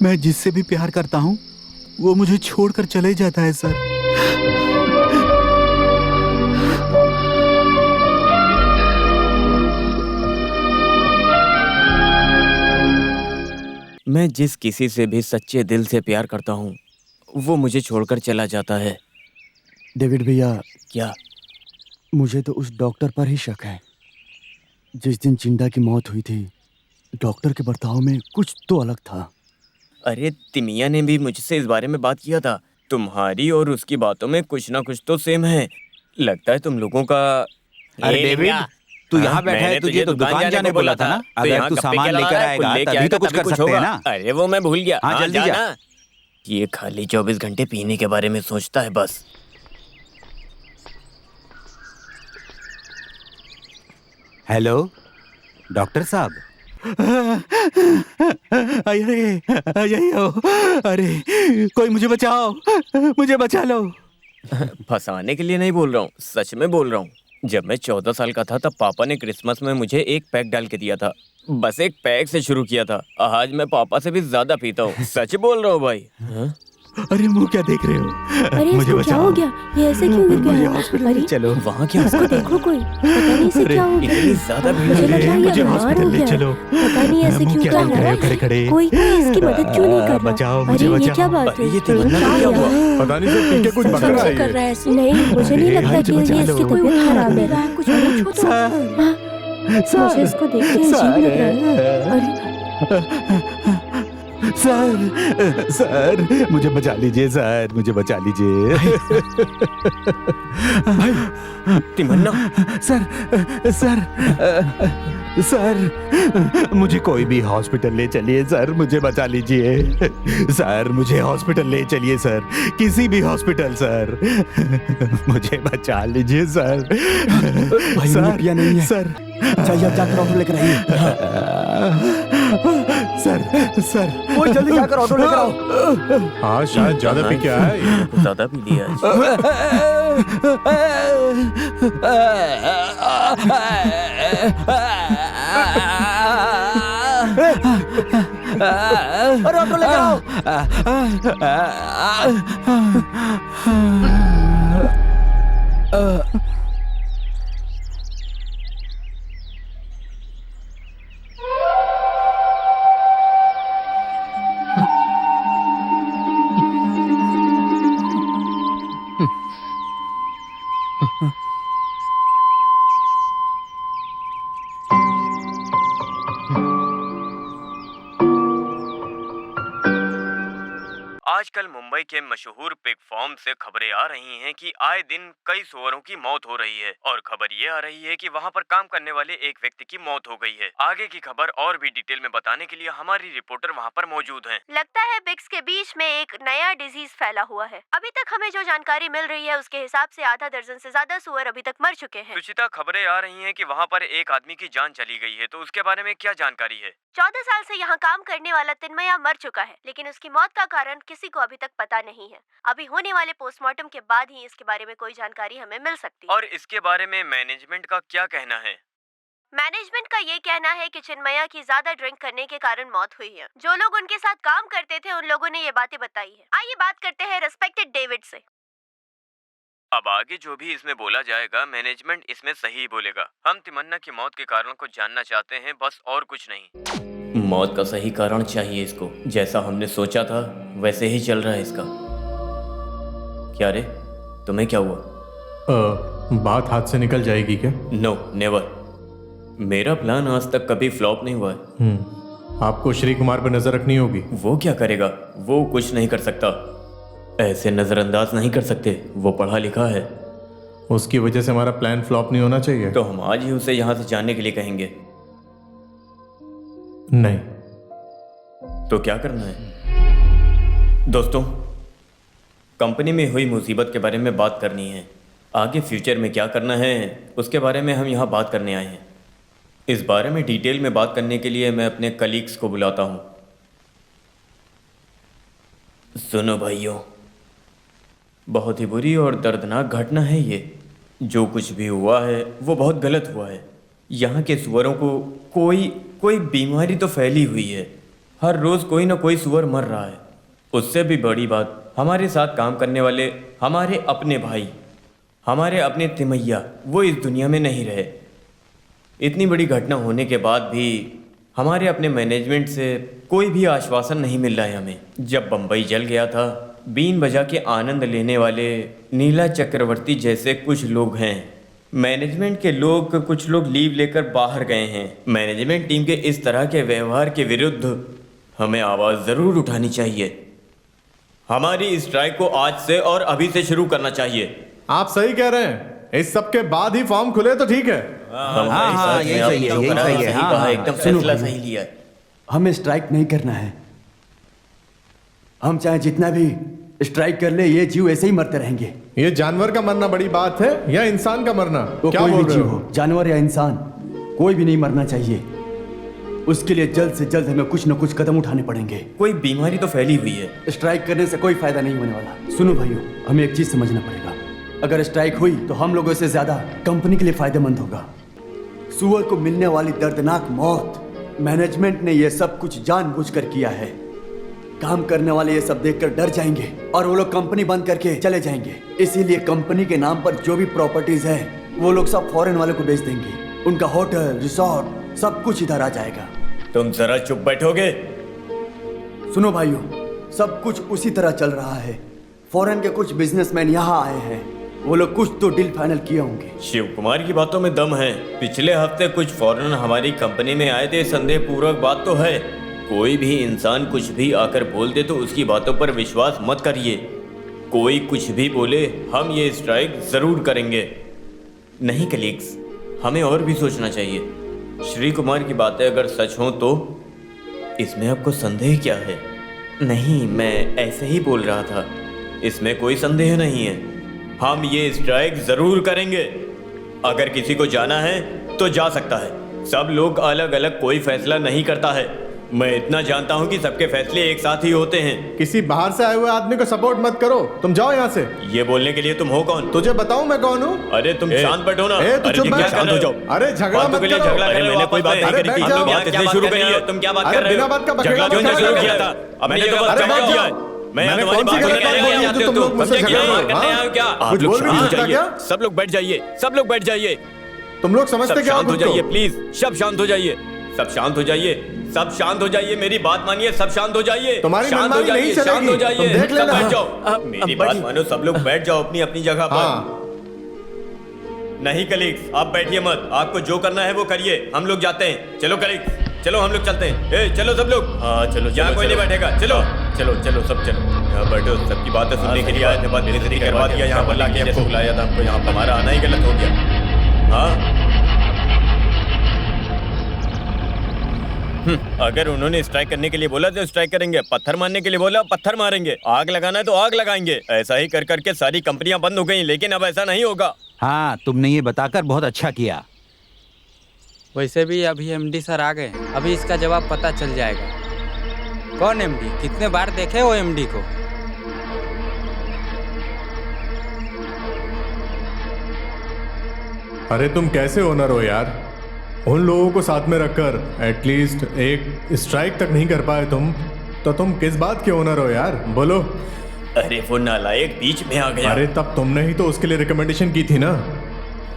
मैं जिससे भी प्यार करता हूँ वो मुझे छोड़कर चले जाता है सर। मैं जिस किसी से भी सच्चे दिल से प्यार करता हूँ वो मुझे छोड़कर चला जाता है। डेविड भैया, क्या? मुझे तो उस डॉक्टर पर ही शक है। जिस दिन चिंडा की मौत हुई थी, डॉक्टर के बर्ताव में कुछ तो अलग था। अरे तिमिया ने भी मुझसे इस बारे में बात किया था। तुम्हारी और उसकी बातों में कुछ ना कुछ तो सेम है। लगता है तुम लोगों का। अरे डेविड, तू यहाँ बैठा है, तुझे तो दुकान जाने बोला था ना। अगर तू सामान लेकर आएगा तभी तो कुछ कर सकते हैं ना। अरे वो मैं भूल गया। हाँ, जल्दी जा। ये खाली 24 घंटे पीने के बारे में सोचता है बस। हेलो डॉक्टर साहब, अरे यही हो। अरे कोई मुझे बचाओ, मुझे बचा लो। फंसाने के लिए नहीं बोल रहा हूँ, सच में बोल रहा हूँ। जब मैं 14 साल का था तब पापा ने क्रिसमस में मुझे एक पैक डाल के दिया था। बस एक पैक से शुरू किया था। आज मैं पापा से भी ज्यादा पीता हूँ, सच बोल रहा हूँ भाई। हाँ? अरे मुंह क्या देख रहे हो? अरे मुझे इसको क्या बचाओ। हो गया? ये ऐसे क्यों गिर मुझे गया? हॉस्पिटल अरे चलो। वहाँ क्या इसको देखो कोई, पता नहीं इसे क्या हो इतनी गया। ज्यादा भीड़ मुझे लगा ये मुझे बीमार हॉस्पिटल हो ले गया। चलो। पता नहीं ऐसे मुंह क्यों क्या क्या देख हो रहे रहा हो खड़े खड़े? है। कोई इसकी मदद क्यों नहीं कर रहा? बचाओ, मुझे अरे ये बचाओ। क्या बात है? ये तिमन्ना को क्या हुआ? पता नहीं सर, पी के कुछ बक रहा है कर ये। रहा है ऐसे। नहीं, मुझे नहीं लगता कि मुझे ये बचा इसकी लो। तबीयत खराब है। कुछ पूछो तो। मुझे इसको देख के अजीब लग रहा है। अरे सर मुझे बचा लीजिए, सर मुझे बचा लीजिए। तिमन्ना, सर मुझे कोई भी हॉस्पिटल ले चलिए सर, मुझे बचा लीजिए सर, मुझे हॉस्पिटल ले चलिए सर, किसी भी हॉस्पिटल सर, मुझे बचा लीजिए सर। भाई सर पिया नहीं है सर, चाहिए आप जाकर ऑटो लेकर आइए। सर कोई जल्दी जाकर ऑटो लेकर आओ। हाँ शायद ज्यादा पी के आया है ये। ज्यादा पी लिया आज। अरे ऑटो लेकर आओ। आजकल मुंबई के मशहूर पिग फार्म से खबरें आ रही हैं कि आए दिन कई सूअरों की मौत हो रही है और खबर ये आ रही है कि वहां पर काम करने वाले एक व्यक्ति की मौत हो गई है। आगे की खबर और भी डिटेल में बताने के लिए हमारी रिपोर्टर वहां पर मौजूद हैं। लगता है पिग्स के बीच में एक नया डिजीज फैला हुआ है। अभी तक हमें जो जानकारी मिल रही है उसके हिसाब से आधा दर्जन से ज्यादा सूअर अभी तक मर चुके हैं। सुचिता, खबरें आ रही हैं कि वहां पर एक आदमी की जान चली गई है, तो उसके बारे में क्या जानकारी है? 14 साल से यहाँ काम करने वाला तिन्मया मर चुका है, लेकिन उसकी मौत का कारण किसी को अभी तक पता नहीं है। अभी होने वाले पोस्टमार्टम के बाद ही इसके बारे में कोई जानकारी हमें मिल सकती है। और इसके बारे में मैनेजमेंट का क्या कहना है? मैनेजमेंट का ये कहना है कि चिन्मया की ज्यादा ड्रिंक करने के कारण मौत हुई है। जो लोग उनके साथ काम करते थे उन लोगों ने ये बातें बताई है। आइए बात करते हैं रेस्पेक्टेड डेविड से। अब आगे जो भी इसमें बोला जाएगा मैनेजमेंट इसमें सही बोलेगा। हम तिमन्ना की मौत के कारणों को जानना चाहते हैं, बस और कुछ नहीं। मौत का सही कारण चाहिए इसको। जैसा हमने सोचा था वैसे ही चल रहा है इसका। क्या रे, तुम्हें क्या हुआ? बात हाथ से निकल जाएगी क्या? No never. मेरा प्लान आज तक कभी फ्लॉप नहीं हुआ है। आपको श्री कुमार पर नजर रखनी होगी। वो क्या करेगा? वो कुछ नहीं कर सकता। ऐसे नजरअंदाज नहीं कर सकते, वो पढ़ा लिखा है। उसकी वजह से हमारा प्लान फ्लॉप नहीं होना चाहिए। तो हम आज ही उसे यहाँ से जाने के लिए कहेंगे। नहीं। तो क्या करना है? दोस्तों, कंपनी में हुई मुसीबत के बारे में बात करनी है। आगे फ्यूचर में क्या करना है उसके बारे में हम यहाँ बात करने आए हैं। इस बारे में डिटेल में बात करने के लिए मैं अपने कलीग्स को बुलाता हूँ। सुनो भाइयों, बहुत ही बुरी और दर्दनाक घटना है ये। जो कुछ भी हुआ है वो बहुत गलत हुआ है। यहाँ के सुअरों को कोई बीमारी तो फैली हुई है। हर रोज़ कोई ना कोई सुअर मर रहा है। उससे भी बड़ी बात, हमारे साथ काम करने वाले हमारे अपने भाई, हमारे अपने तिमैया, वो इस दुनिया में नहीं रहे। इतनी बड़ी घटना होने के बाद भी हमारे अपने मैनेजमेंट से कोई भी आश्वासन नहीं मिल रहा है हमें। जब बम्बई जल गया था, बीन बजा के आनंद लेने वाले नीला चक्रवर्ती जैसे कुछ लोग हैं। मैनेजमेंट के लोग, कुछ लोग लीव लेकर बाहर गए हैं। मैनेजमेंट टीम के इस तरह के व्यवहार के विरुद्ध हमें आवाज़ ज़रूर उठानी चाहिए। हमारी स्ट्राइक को आज से और अभी से शुरू करना चाहिए। आप सही कह रहे हैं। इस सब के बाद ही फॉर्म खुले तो ठीक है। यही सही है, यही सही है। कहा एकदम फैसला सही लिया है। हमें स्ट्राइक नहीं करना है। हम चाहे जितना भी स्ट्राइक कर ले, ये जीव ऐसे ही मरते रहेंगे। ये जानवर का मरना बड़ी बात है या इंसान का मरना? वो क्या कोई बोल भी रहे जीव हो? हो, जानवर या इंसान, कोई भी नहीं मरना चाहिए। उसके लिए जल्द से जल्द हमें कुछ न कुछ कदम उठाने पड़ेंगे। कोई बीमारी तो फैली हुई है। स्ट्राइक करने से कोई फायदा नहीं होने वाला। सुनो भाइयों, हमें एक चीज समझना पड़ेगा। अगर स्ट्राइक हुई तो हम लोगों से ज्यादा कंपनी के लिए फायदेमंद होगा। सुअर को मिलने वाली दर्दनाक मौत, मैनेजमेंट ने यह सब कुछ जानबूझकर किया है। काम करने वाले ये सब देखकर डर जाएंगे और वो लोग कंपनी बंद करके चले जाएंगे। इसीलिए कंपनी के नाम पर जो भी प्रॉपर्टीज है वो लोग सब फॉरेन वाले को बेच देंगे। उनका होटल, रिसोर्ट, सब कुछ इधर आ जाएगा। तुम जरा चुप बैठोगे? सुनो भाइयों, सब कुछ उसी तरह चल रहा है। फॉरेन के कुछ बिजनेसमैन यहाँ आए हैं, वो लोग कुछ तो डील फाइनल किए होंगे। शिव कुमार की बातों में दम है। पिछले हफ्ते कुछ फॉरेनर हमारी कंपनी में आए थे, संदेह पूर्वक बात तो है। कोई भी इंसान कुछ भी आकर बोल दे तो उसकी बातों पर विश्वास मत करिए। कोई कुछ भी बोले, हम ये स्ट्राइक जरूर करेंगे। नहीं कलीग्स, हमें और भी सोचना चाहिए। श्री कुमार की बातें अगर सच हों तो इसमें आपको संदेह क्या है? नहीं, मैं ऐसे ही बोल रहा था, इसमें कोई संदेह नहीं है। हम ये स्ट्राइक जरूर करेंगे। अगर किसी को जाना है तो जा सकता है। सब लोग अलग अलग कोई फैसला नहीं करता है। मैं इतना जानता हूँ कि सबके फैसले एक साथ ही होते हैं। किसी बाहर से आए हुए आदमी को सपोर्ट मत करो। तुम जाओ यहाँ से। ये बोलने के लिए तुम हो कौन? तुझे बताऊं मैं कौन हूँ? अरे तुम शांत बैठो ना। तू चुप बैठ। शांत हो जाओ। अरे झगड़ा मत करो। झगड़ा कर रहे हो? कोई बात नहीं करी थी। जाओ। बात इसलिए शुरू करी है। तुम क्या बात कर रहे हो? बिना बात का झगड़ा क्यों शुरू किया था? मैंने तो बस जवाब दिया। मैं तुम्हारी बात करने नहीं आते हो। तुम समझे क्या करने आए हो? क्या आप लोग शांत हो जाइए। सब लोग बैठ जाइए। सब लोग बैठ जाइए। तुम लोग समझते क्या हो? शांत हो जाइए प्लीज। सब शांत हो जाइए। सब शांत हो जाइए। सब शांत हो जाइए। मेरी बात मानिए। सब शांत हो जाइए। तुम्हारी शांत हो जाइए। शांत हो जाइए। देख लेना। बैठ जाओ। मेरी बात मानो। सब लोग बैठ जाओ अपनी अपनी जगह पर। नहीं कलीग्स, आप बैठिए मत। आपको जो करना है वो करिए। हम लोग जाते हैं। चलो कलीग्स, चलो हम लोग चलते हैं। ए, चलो सब लोग। हाँ चलो। यहाँ कोई नहीं बैठेगा। चलो चलो चलो सब चलो। यहाँ बैठो। सबकी बातें सुनने के लिए आए थे। बात बेइज्जती करवा दिया। यहाँ पर लाके हमको बुलाया था। हमको यहाँ पर हमारा आना ही गलत हो गया। हाँ, अगर उन्होंने स्ट्राइक करने के लिए बोला तो स्ट्राइक करेंगे। पत्थर मारने के लिए बोला, पत्थर मारेंगे। आग लगाना है तो आग लगाएंगे। ऐसा ही कर करके सारी कंपनियां बंद हो गई, लेकिन अब ऐसा नहीं होगा। हाँ, तुमने ये बताकर बहुत अच्छा किया। वैसे भी अभी एमडी सर आ गए, अभी इसका जवाब पता चल जाएगा। कौन एमडी? कितने बार देखे वो एमडी को? अरे तुम कैसे ओनर हो यार? उन लोगों को साथ में रखकर एटलीस्ट एक स्ट्राइक तक नहीं कर पाए तुम, तो तुम किस बात के ओनर हो यार? बोलो। अरे वो नालायक बीच में आ गया। अरे तब तुमने ही तो उसके लिए रिकमेंडेशन की थी ना।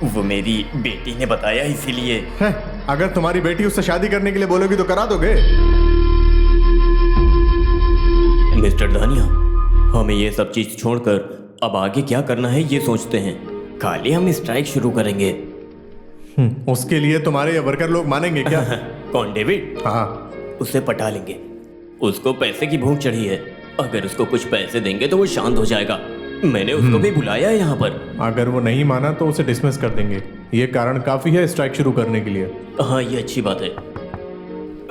वो मेरी बेटी ने बताया, इसीलिए। है, अगर तुम्हारी बेटी उससे शादी करने के लिए बोलोगी तो करा दोगे? मिस्टर दानिया, हमें ये सब चीज छोड़कर अब आगे क्या करना है ये सोचते हैं। खाली हम स्ट्राइक शुरू करेंगे। उसके लिए तुम्हारे ये वर्कर लोग मानेंगे क्या? कौन, डेविड? हाँ, उसे पटा लेंगे। उसको पैसे की भूख चढ़ी है। अगर उसको कुछ पैसे देंगे तो वो शांत हो जाएगा। मैंने उसको भी बुलाया है यहाँ पर। अगर वो नहीं माना तो उसे डिसमिस कर देंगे। ये कारण काफी है स्ट्राइक शुरू करने के लिए। हाँ, ये अच्छी बात है।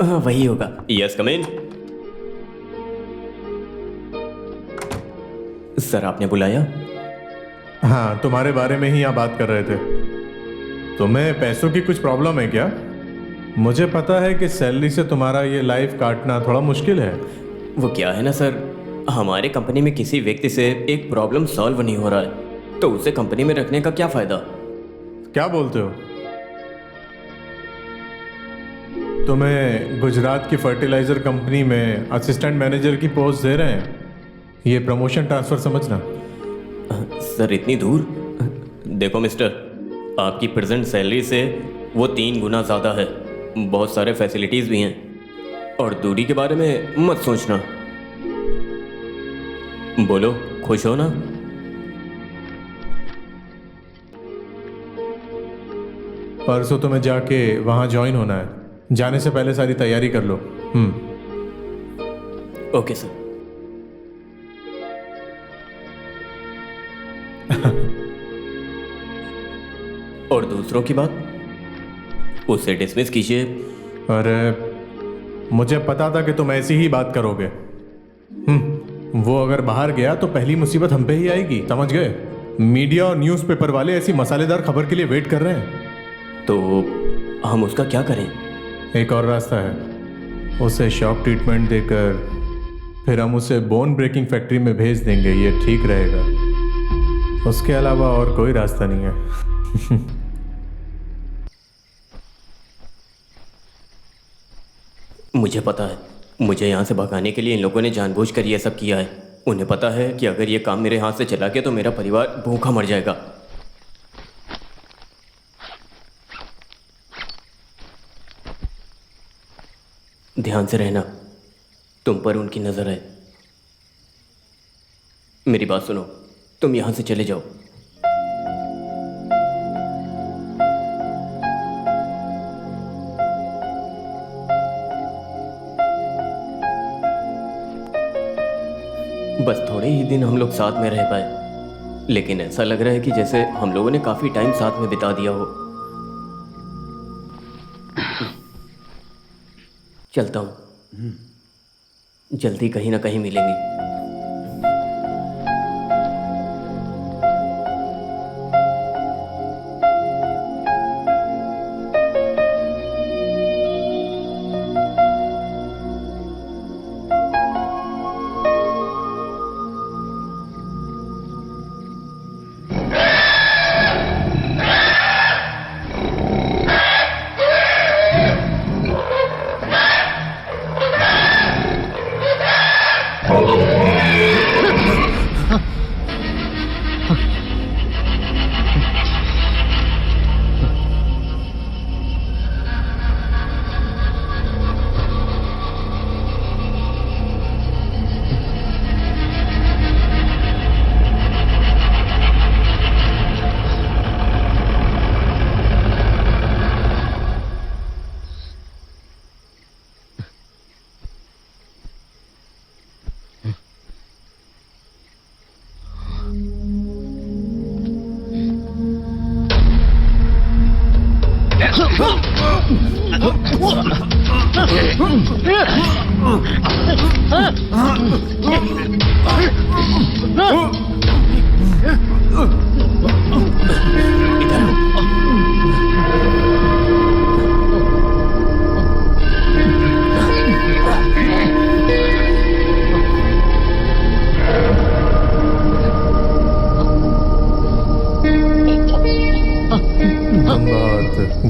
हाँ, वही होगा। यस, कम इन। सर, आपने बुलाया? हाँ, तुम्हारे बारे में ही यहाँ बात कर रहे थे। तुम्हें पैसों की कुछ प्रॉब्लम है क्या? मुझे पता है कि सैलरी से तुम्हारा ये लाइफ काटना थोड़ा मुश्किल है। वो क्या है ना सर, हमारे कंपनी में किसी व्यक्ति से एक प्रॉब्लम सॉल्व नहीं हो रहा है, तो उसे कंपनी में रखने का क्या फायदा? क्या बोलते हो? तुम्हें गुजरात की फर्टिलाइजर कंपनी में असिस्टेंट मैनेजर की पोस्ट दे रहे हैं। ये प्रमोशन ट्रांसफर समझना। सर, इतनी दूर? देखो मिस्टर, आपकी प्रेजेंट सैलरी से वो 3 गुना ज़्यादा है। बहुत सारे फैसिलिटीज़ भी हैं। और दूरी के बारे में मत सोचना। बोलो, खुश हो ना? परसों तुम्हें जाके वहां ज्वाइन होना है। जाने से पहले सारी तैयारी कर लो। Okay sir. और दूसरों की बात, उसे डिसमिस कीजिए। अरे मुझे पता था कि तुम ऐसी ही बात करोगे। वो अगर बाहर गया तो पहली मुसीबत हम पे ही आएगी, समझ गए? मीडिया और न्यूज़पेपर वाले ऐसी मसालेदार खबर के लिए वेट कर रहे हैं। तो हम उसका क्या करें? एक और रास्ता है। उसे शॉक ट्रीटमेंट देकर फिर हम उसे बोन ब्रेकिंग फैक्ट्री में भेज देंगे, ये ठीक रहेगा। उसके अलावा और कोई रास्ता नहीं है। मुझे पता है, मुझे यहाँ से भगाने के लिए इन लोगों ने जानबूझकर ये सब किया है। उन्हें पता है कि अगर ये काम मेरे हाथ से चला गया तो मेरा परिवार भूखा मर जाएगा। ध्यान से रहना, तुम पर उनकी नजर है। मेरी बात सुनो, तुम यहां से चले जाओ। बस थोड़े ही दिन हम लोग साथ में रह पाए, लेकिन ऐसा लग रहा है कि जैसे हम लोगों ने काफी टाइम साथ में बिता दिया हो। चलता हूं, जल्दी कहीं ना कहीं मिलेंगे।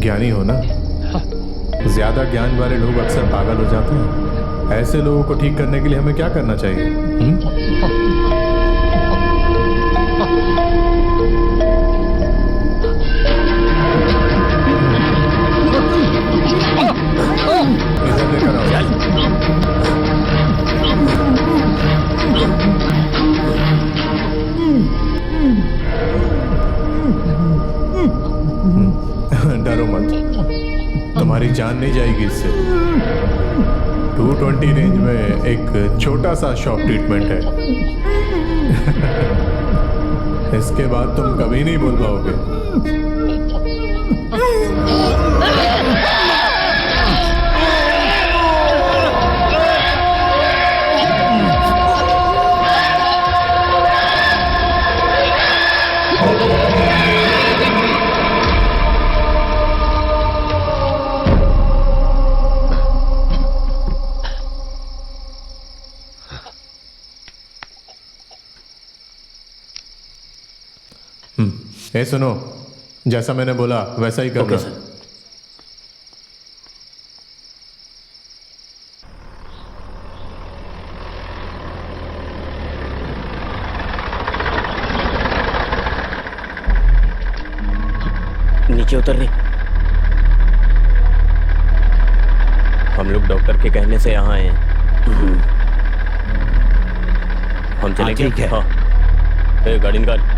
ज्ञानी हो ना, ज्यादा ज्ञान वाले लोग अक्सर पागल हो जाते हैं। ऐसे लोगों को ठीक करने के लिए हमें क्या करना चाहिए? इधर लेकर डरो मत, तुम्हारी जान नहीं जाएगी इससे। 220 रेंज में एक छोटा सा शॉक ट्रीटमेंट है। इसके बाद तुम कभी नहीं बोल पाओगे। ए सुनो, जैसा मैंने बोला वैसा ही करना। सर। नीचे उतर रही। हम लोग डॉक्टर के कहने से यहाँ आए हैं। हम चले क्या? ठीक है। हाँ, गाड़ी निकाल।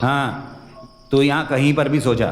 हाँ, तो यहाँ कहीं पर भी सो जा।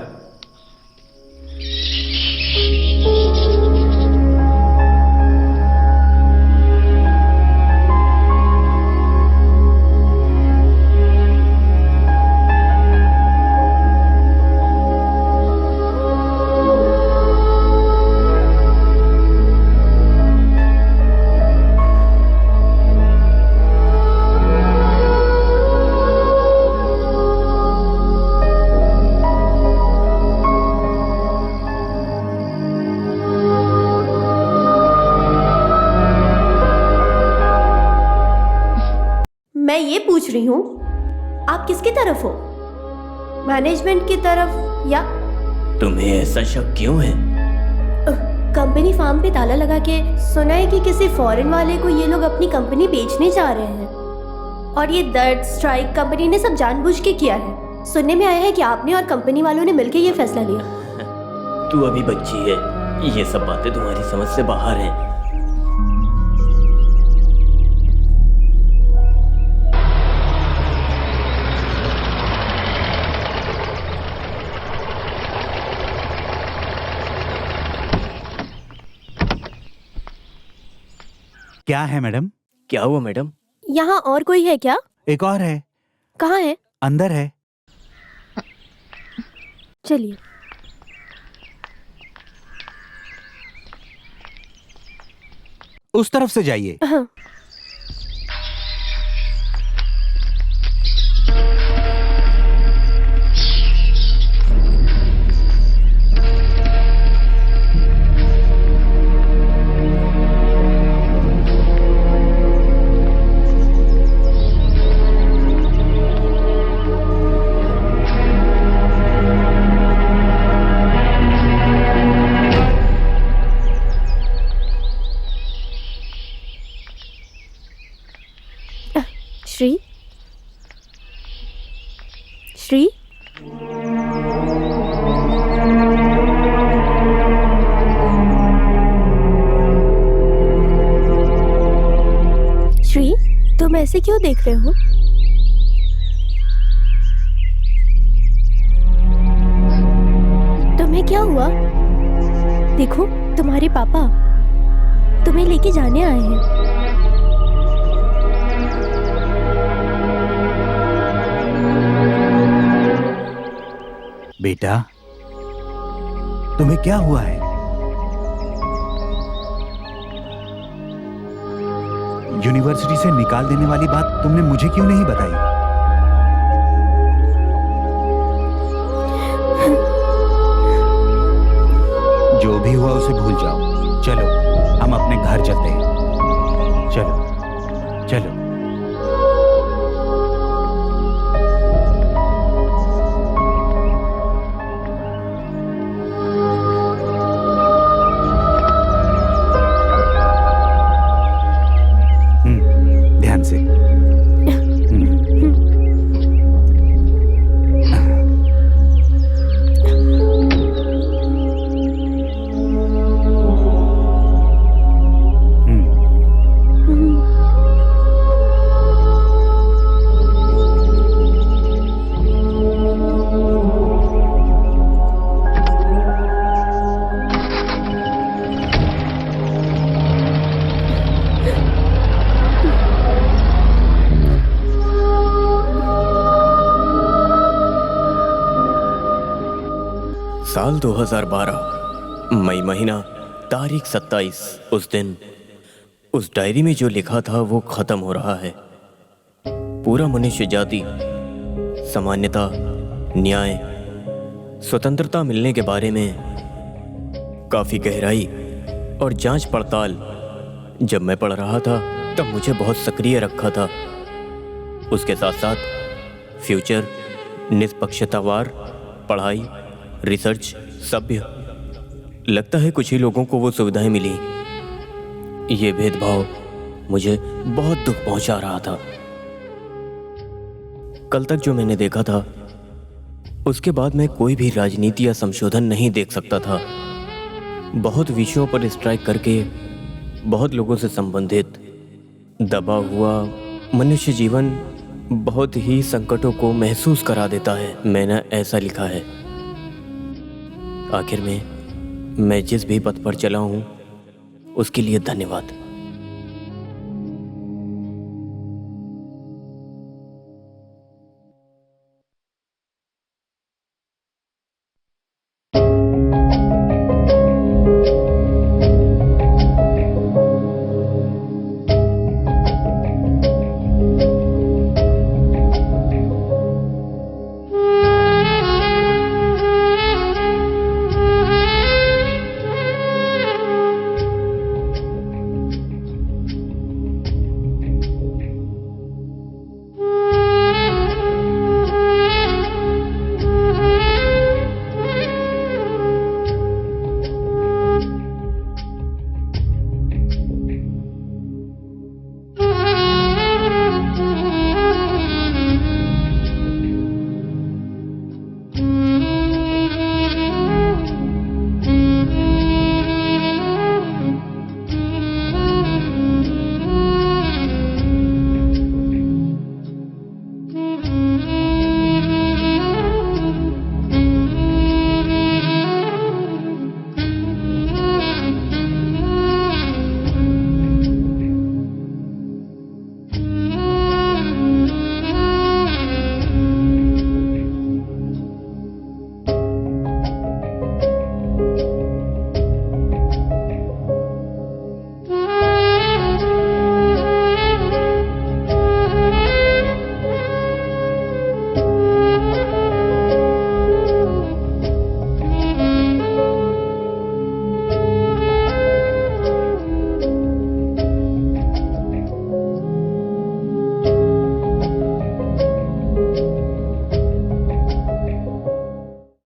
मैं ये पूछ रही हूँ, आप किसकी तरफ हो? मैनेजमेंट की तरफ या तुम्हें ऐसा शक क्यों है? कंपनी फार्म पे ताला लगा के सुना है कि किसी फॉरेन वाले को ये लोग अपनी कंपनी बेचने जा रहे हैं, और ये दर्द स्ट्राइक कंपनी ने सब जानबूझ के किया है। सुनने में आया है कि आपने और कंपनी वालों ने मिलकर ये फैसला लिया। तू अभी बच्ची है, ये सब बातें तुम्हारी समझ से बाहर हैं। क्या है मैडम? क्या हुआ मैडम? यहाँ और कोई है क्या? एक और है। कहाँ है? अंदर है। चलिए। उस तरफ से जाइए। हाँ। श्री, श्री, श्री, तुम ऐसे क्यों देख रहे हो? तुम्हें क्या हुआ? देखो, तुम्हारे पापा तुम्हें लेके जाने आए हैं। बेटा, तुम्हें क्या हुआ है? यूनिवर्सिटी से निकाल देने वाली बात तुमने मुझे क्यों नहीं बताई? जो भी हुआ उसे भूल जाओ। चलो, हम अपने घर चलते हैं। चलो, चलो। ध्यान से। साल 2012 मई महीना, तारीख 27। उस दिन उस डायरी में जो लिखा था वो खत्म हो रहा है। पूरा मनुष्य जाति समानता, न्याय, स्वतंत्रता मिलने के बारे में काफी गहराई और जांच पड़ताल जब मैं पढ़ रहा था तब मुझे बहुत सक्रिय रखा था। उसके साथ साथ फ्यूचर, निष्पक्षतावार, पढ़ाई, रिसर्च, सभ्य। लगता है कुछ ही लोगों को वो सुविधाएं मिली। ये भेदभाव मुझे बहुत दुख पहुंचा रहा था। कल तक जो मैंने देखा था उसके बाद मैं कोई भी राजनीति या संशोधन नहीं देख सकता था। बहुत विषयों पर स्ट्राइक करके बहुत लोगों से संबंधित दबा हुआ मनुष्य जीवन बहुत ही संकटों को महसूस करा देता है। मैंने ऐसा लिखा है। आखिर में मैं जिस भी पथ पर चला हूं उसके लिए धन्यवाद।